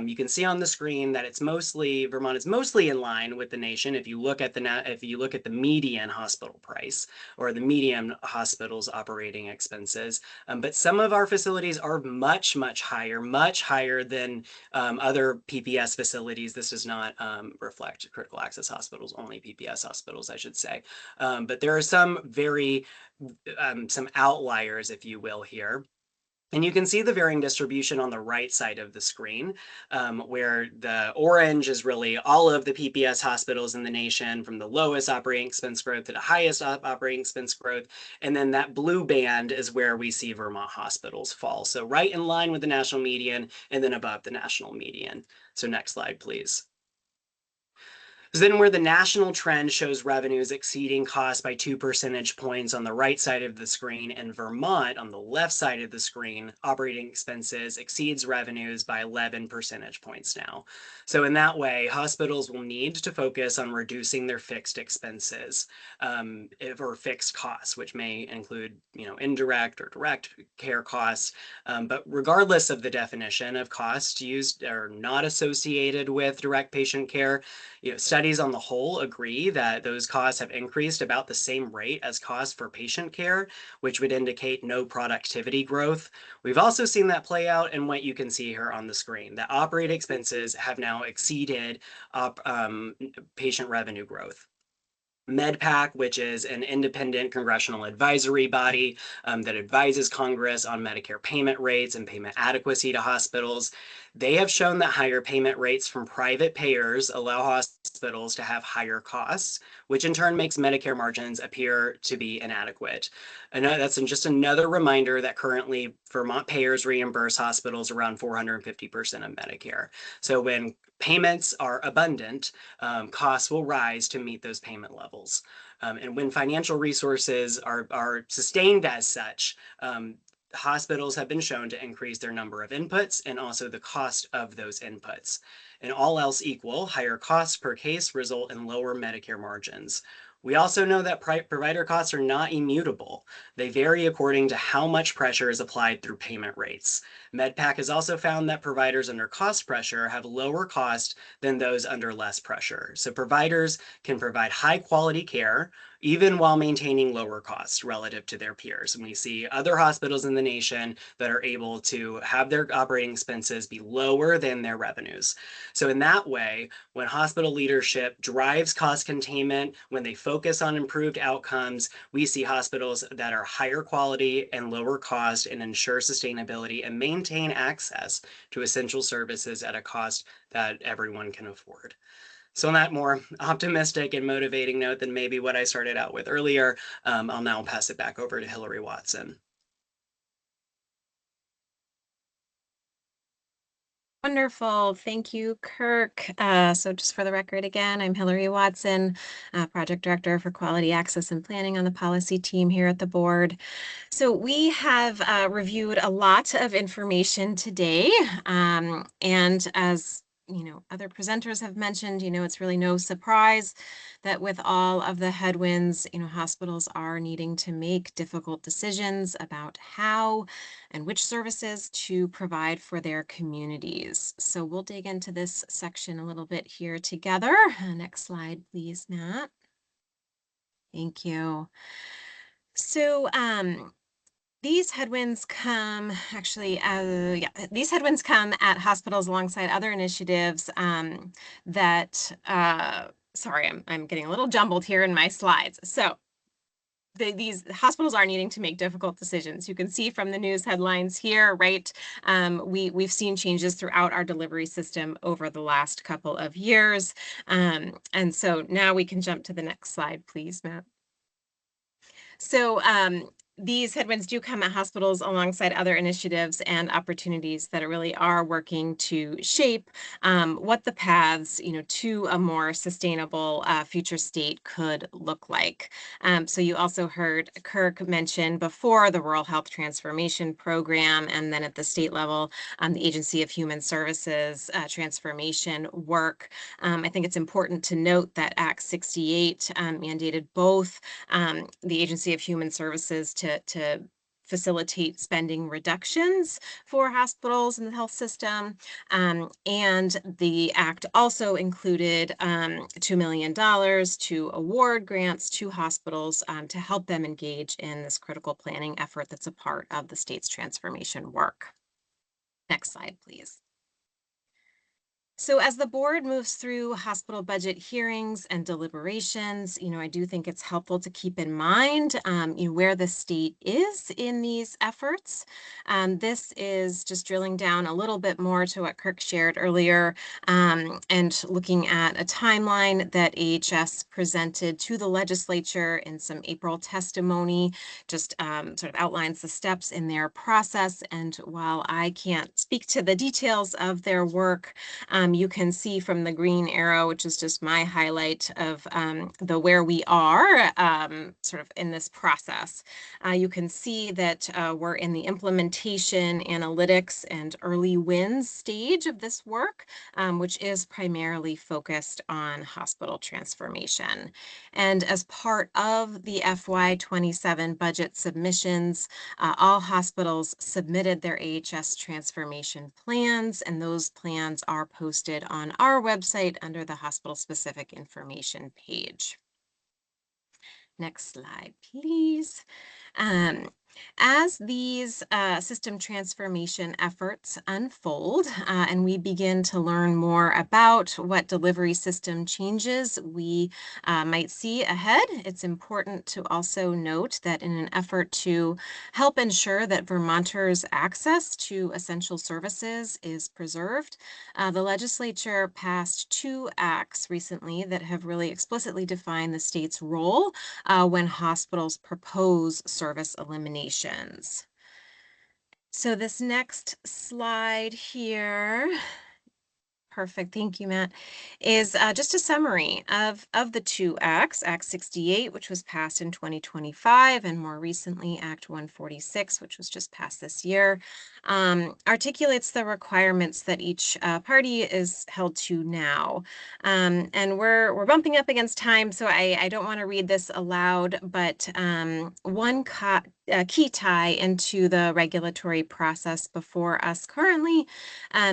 You can see on the screen that Vermont is mostly in line with the nation if you look at the median hospital price or the median hospital's operating expenses. But some of our facilities are much higher than other PPS facilities. This does not reflect critical access hospitals, only PPS hospitals, I should say. But there are some some outliers, if you will, here. And you can see the varying distribution on the right side of the screen, where the orange is really all of the PPS hospitals in the nation, from the lowest operating expense growth to the highest operating expense growth. And then that blue band is where we see Vermont hospitals fall. So right in line with the national median and then above the national median. So next slide, please. So then where the national trend shows revenues exceeding costs by 2 percentage points on the right side of the screen, and Vermont on the left side of the screen, operating expenses exceeds revenues by 11 percentage points now. So in that way, hospitals will need to focus on reducing their fixed expenses or fixed costs, which may include, indirect or direct care costs. But regardless of the definition of costs used or not associated with direct patient care, studies on the whole agree that those costs have increased about the same rate as costs for patient care, which would indicate no productivity growth. We've also seen that play out in what you can see here on the screen, that operating expenses have now exceeded patient revenue growth. MedPAC, which is an independent congressional advisory body that advises Congress on Medicare payment rates and payment adequacy to hospitals, they have shown that higher payment rates from private payers allow hospitals to have higher costs, which in turn makes Medicare margins appear to be inadequate. And that's just another reminder that currently Vermont payers reimburse hospitals around 450% of Medicare. So when payments are abundant, costs will rise to meet those payment levels. And when financial resources are sustained as such, hospitals have been shown to increase their number of inputs and also the cost of those inputs. And all else equal, higher costs per case result in lower Medicare margins. We also know that provider costs are not immutable. They vary according to how much pressure is applied through payment rates. MedPAC has also found that providers under cost pressure have lower cost than those under less pressure. So providers can provide high quality care even while maintaining lower costs relative to their peers. And we see other hospitals in the nation that are able to have their operating expenses be lower than their revenues. So in that way, when hospital leadership drives cost containment, when they focus on improved outcomes, we see hospitals that are higher quality and lower cost and ensure sustainability and maintain access to essential services at a cost that everyone can afford. So on that more optimistic and motivating note than maybe what I started out with earlier, I'll now pass it back over to Hillary Watson. Wonderful. Thank you, Kirk. So just for the record again, I'm Hillary Watson, Project Director for Quality Access and Planning on the policy team here at the board. So we have reviewed a lot of information today, and as other presenters have mentioned, it's really no surprise that with all of the headwinds, hospitals are needing to make difficult decisions about how and which services to provide for their communities. So we'll dig into this section a little bit here together. Next slide, please, Matt. Thank you. So, these headwinds come these headwinds come at hospitals alongside other initiatives that, sorry, I'm getting a little jumbled here in my slides. So these hospitals are needing to make difficult decisions. You can see from the news headlines here, right? We've seen changes throughout our delivery system over the last couple of years. And so now we can jump to the next slide, please, Matt. So these headwinds do come at hospitals alongside other initiatives and opportunities that really are working to shape what the paths, to a more sustainable future state could look like. So you also heard Kirk mention before the Rural Health Transformation Program, and then at the state level, the Agency of Human Services transformation work. I think it's important to note that Act 68 mandated both the Agency of Human Services to facilitate spending reductions for hospitals in the health system. And the act also included $2 million to award grants to hospitals to help them engage in this critical planning effort that's a part of the state's transformation work. Next slide, please. So as the board moves through hospital budget hearings and deliberations, I do think it's helpful to keep in mind where the state is in these efforts. This is just drilling down a little bit more to what Kirk shared earlier and looking at a timeline that AHS presented to the legislature in some April testimony, just sort of outlines the steps in their process. And while I can't speak to the details of their work, you can see from the green arrow, which is just my highlight of the where we are sort of in this process. You can see that we're in the implementation, analytics, and early wins stage of this work, which is primarily focused on hospital transformation. And as part of the FY27 budget submissions, all hospitals submitted their AHS transformation plans, and those plans are posted on our website under the hospital-specific information page. Next slide, please. As these system transformation efforts unfold and we begin to learn more about what delivery system changes we might see ahead, it's important to also note that in an effort to help ensure that Vermonters' access to essential services is preserved, the legislature passed 2 acts recently that have really explicitly defined the state's role when hospitals propose service eliminations. So this next slide here, perfect, thank you, Matt, is just a summary of the 2 acts, Act 68, which was passed in 2025, and more recently, Act 146, which was just passed this year, articulates the requirements that each party is held to now. And we're bumping up against time, so I don't want to read this aloud, but one key tie into the regulatory process before us currently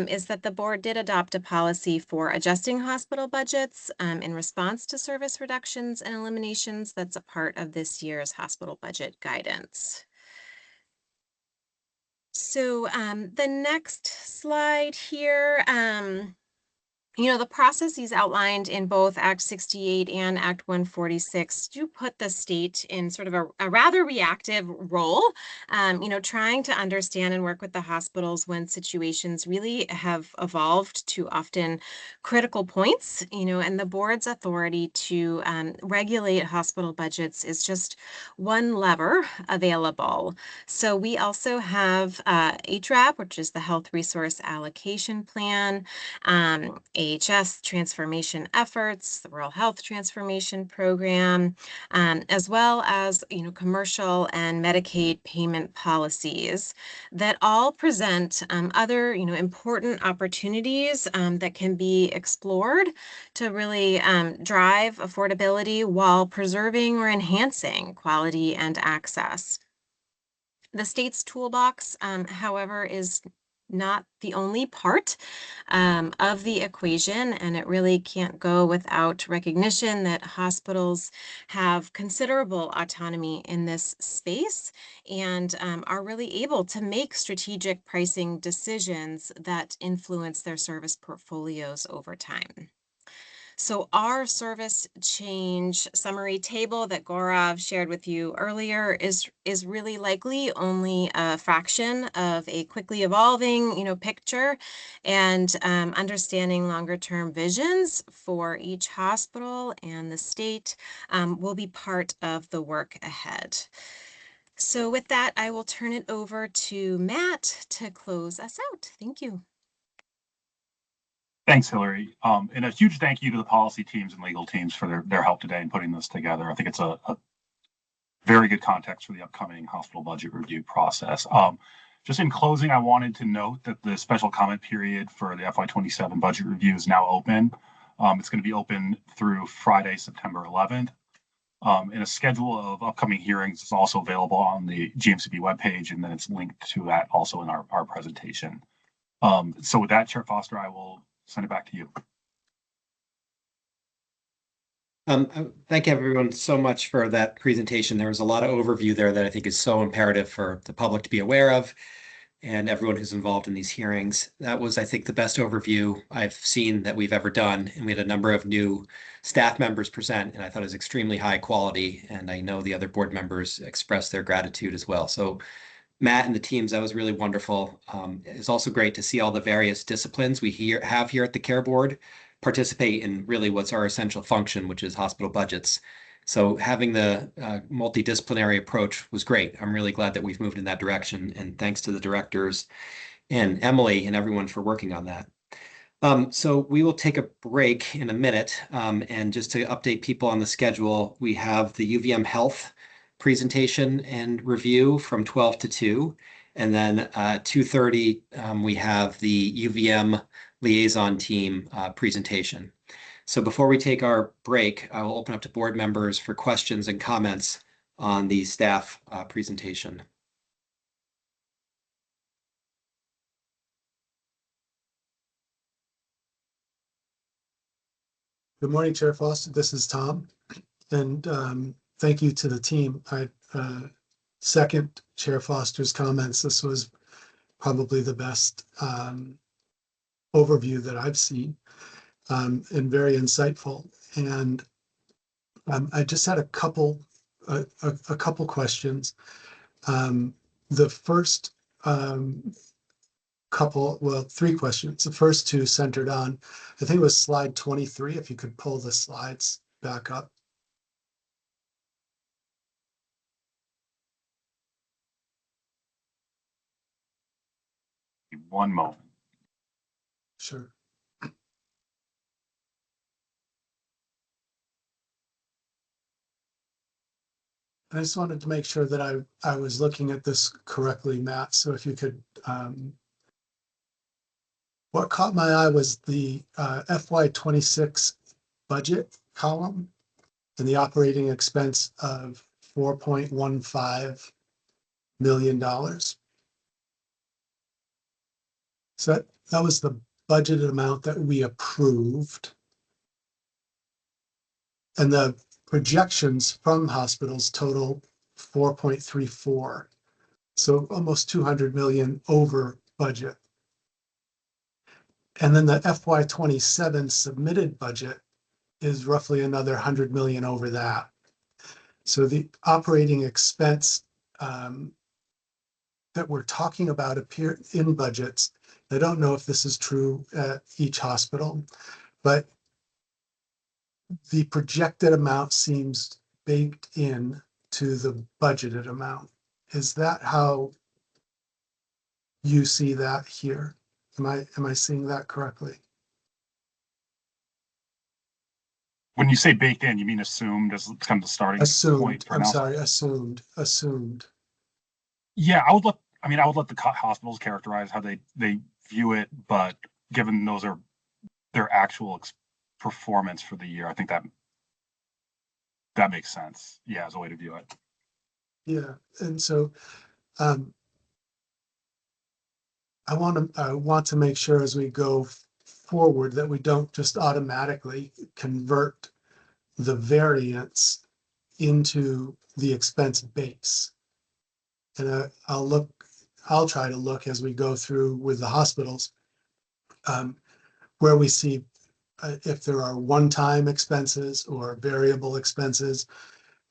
is that the board did adopt a policy for adjusting hospital budgets in response to service reductions and eliminations. That's a part of this year's hospital budget guidance. So the next slide here, the processes outlined in both Act 68 and Act 146 do put the state in sort of a rather reactive role, trying to understand and work with the hospitals when situations really have evolved to often critical points, and the board's authority to regulate hospital budgets is just one lever available. So we also have HRAP, which is the Health Resource Allocation Plan, AHS transformation efforts, the Rural Health Transformation Program, as well as commercial and Medicaid payment policies that all present other important opportunities that can be explored to really drive affordability while preserving or enhancing quality and access. The state's toolbox, however, is not the only part of the equation, and it really can't go without recognition that hospitals have considerable autonomy in this space and are really able to make strategic pricing decisions that influence their service portfolios over time. So our service change summary table that Gaurav shared with you earlier is really likely only a fraction of a quickly evolving, picture, and understanding longer term visions for each hospital and the state will be part of the work ahead. So with that, I will turn it over to Matt to close us out. Thank you. Thanks, Hillary. And a huge thank you to the policy teams and legal teams for their help today in putting this together. I think it's a very good context for the upcoming hospital budget review process. Just in closing, I wanted to note that the special comment period for the FY27 budget review is now open. It's going to be open through Friday, September 11th. And a schedule of upcoming hearings is also available on the GMCB webpage, and then it's linked to that also in our presentation. So with that, Chair Foster, I will send it back to you. Thank everyone so much for that presentation. There was a lot of overview there that I think is so imperative for the public to be aware of and everyone who's involved in these hearings. That was, I think, the best overview I've seen that we've ever done. And we had a number of new staff members present, and I thought it was extremely high quality. And I know the other board members expressed their gratitude as well. So Matt and the teams, that was really wonderful. It's also great to see all the various disciplines we have here at the Care Board participate in really what's our essential function, which is hospital budgets. So having the multidisciplinary approach was great. I'm really glad that we've moved in that direction, and thanks to the directors and Emily and everyone for working on that. So we will take a break in a minute. And just to update people on the schedule, we have the UVM Health presentation and review from 12 to 2. And then 2:30, we have the UVM liaison team presentation. So before we take our break, I will open up to board members for questions and comments on the staff presentation. Good morning, Chair Foster. This is Tom. And thank you to the team. I second Chair Foster's comments. This was probably the best overview that I've seen, and very insightful. And I just had a couple questions. The first three questions. The first two centered on, I think it was slide 23, if you could pull the slides back up. One moment. Sure. I just wanted to make sure that I was looking at this correctly, Matt. So if you could, what caught my eye was the FY26 budget column and the operating expense of $4.15 million. So that was the budgeted amount that we approved. And the projections from hospitals total 4.34. So almost 200 million over budget. And then the FY27 submitted budget is roughly another 100 million over that. So the operating expense that we're talking about appear in budgets. I don't know if this is true at each hospital, but the projected amount seems baked in to the budgeted amount. Is that how you see that here? Am I seeing that correctly? When you say baked in, you mean assumed as kind of the starting point? I'm sorry, assumed. Yeah, I would let the hospitals characterize how they view it, but given those are their actual performance for the year, I think that makes sense. Yeah, as a way to view it. Yeah, and so I want to make sure as we go forward that we don't just automatically convert the variance into the expense base. And I'll try to look as we go through with the hospitals where we see if there are one-time expenses or variable expenses,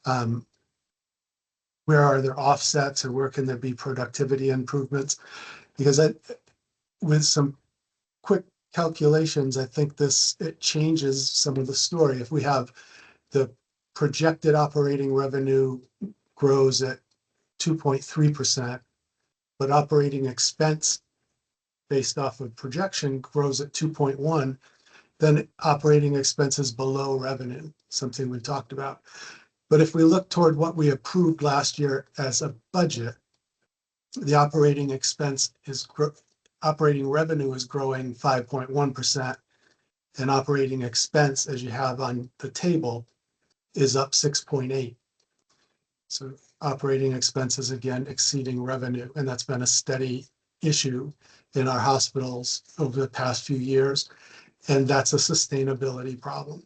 where are there offsets or where can there be productivity improvements? Because with some quick calculations, I think it changes some of the story. If we have the projected operating revenue grows at 2.3%, but operating expense based off of projection grows at 2.1, then operating expenses below revenue, something we talked about. But if we look toward what we approved last year as a budget, the operating revenue is growing 5.1%, and operating expense, as you have on the table, is up 6.8. So operating expenses again exceeding revenue, and that's been a steady issue in our hospitals over the past few years, and that's a sustainability problem.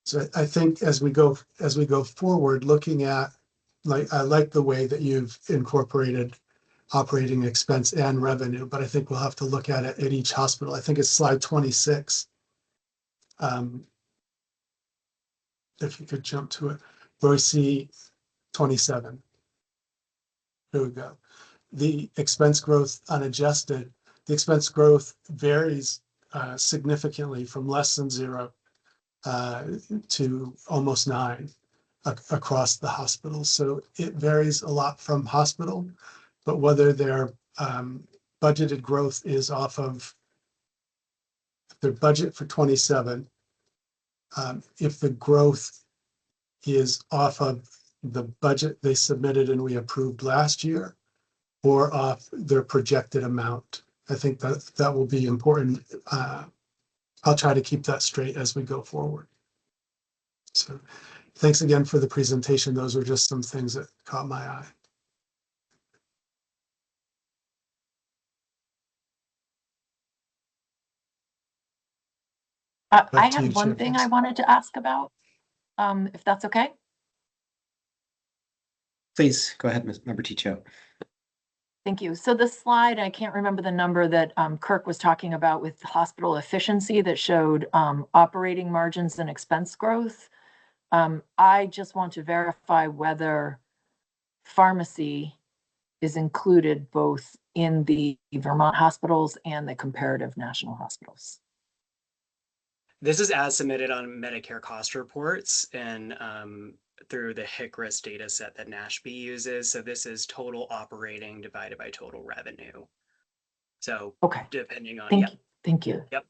So I think as we go forward, looking at, I like the way that you've incorporated operating expense and revenue, but I think we'll have to look at it at each hospital. I think it's slide 26. If you could jump to it, where we see 27. There we go. The expense growth unadjusted, the expense growth varies significantly from less than 0 to almost 9. across the hospitals. So it varies a lot from hospital, but whether their budgeted growth is off of their budget for 27, if the growth is off of the budget they submitted and we approved last year, or off their projected amount. I think that will be important. I'll try to keep that straight as we go forward. So thanks again for the presentation. Those were just some things that caught my eye. I Back to you, had one thing I Chairperson. wanted to ask about, if that's okay. Please go ahead, Member Ticho. Thank you. So the slide, I can't remember the number that Kirk was talking about with hospital efficiency that showed operating margins and expense growth. I just want to verify whether pharmacy is included both in the Vermont hospitals and the comparative national hospitals. This is as submitted on Medicare cost reports and through the HICRIS data set that NASHB uses. So this is total operating divided by total revenue. So okay, depending on, thank you. Thank you. Yep.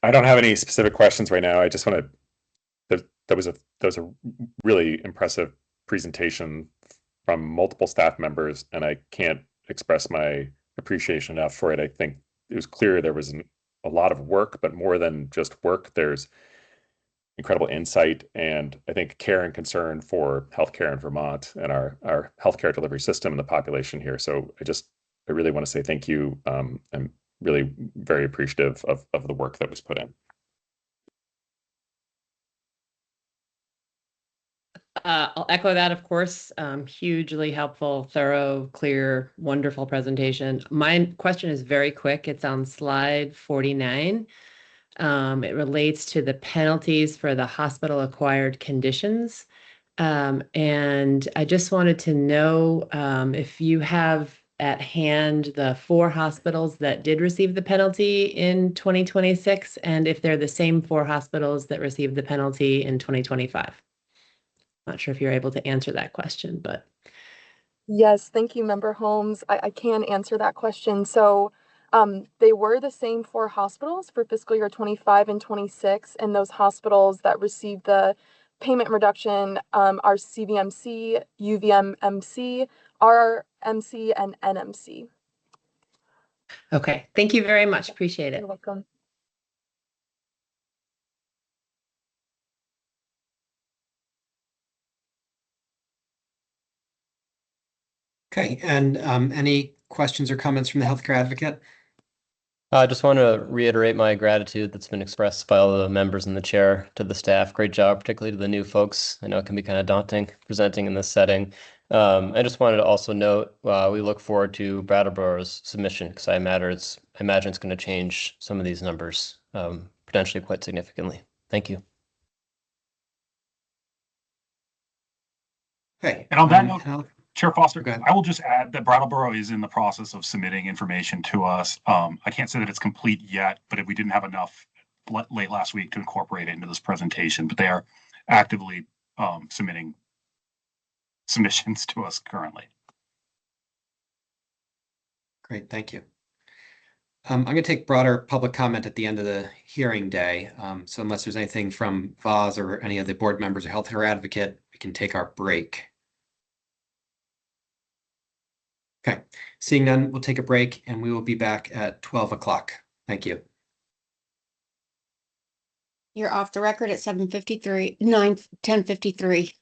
I don't have any specific questions right now. I just want to, that was a really impressive presentation from multiple staff members, and I can't express my appreciation enough for it. I think it was clear there was a lot of work, but more than just work, there's incredible insight and I think care and concern for healthcare in Vermont and our healthcare delivery system and the population here. So I really want to say thank you. I'm really very appreciative of the work that was put in. I'll echo that, of course. Hugely helpful, thorough, clear, wonderful presentation. My question is very quick. It's on slide 49. It relates to the penalties for the hospital-acquired conditions. And I just wanted to know if you have at hand the 4 hospitals that did receive the penalty in 2026, and if they're the same 4 hospitals that received the penalty in 2025. Not sure if you're able to answer that question, but. Yes, thank you, Member Holmes. I can answer that question. So they were the same 4 hospitals for fiscal year 25 and 26, and those hospitals that received the payment reduction are CVMC, UVMMC, RMC, and NMC. Okay, thank you very much. Appreciate it. You're welcome. Okay, and any questions or comments from the healthcare advocate? I just want to reiterate my gratitude that's been expressed by all the members and the chair to the staff. Great job, particularly to the new folks. I know it can be kind of daunting presenting in this setting. I just wanted to also note we look forward to Brattleboro's submission because I imagine it's going to change some of these numbers potentially quite significantly. Thank you. Okay, and on that note, Chair Foster, go ahead. I will just add that Brattleboro is in the process of submitting information to us. I can't say that it's complete yet, but if we didn't have enough late last week to incorporate it into this presentation, but they are actively submitting submissions to us currently. Great, thank you. I'm going to take broader public comment at the end of the hearing day. So unless there's anything from VAS or any of the board members or healthcare advocate, we can take our break. Okay, seeing none, we'll take a break and we will be back at 12 o'clock. Thank you. You're off the record at 10:53.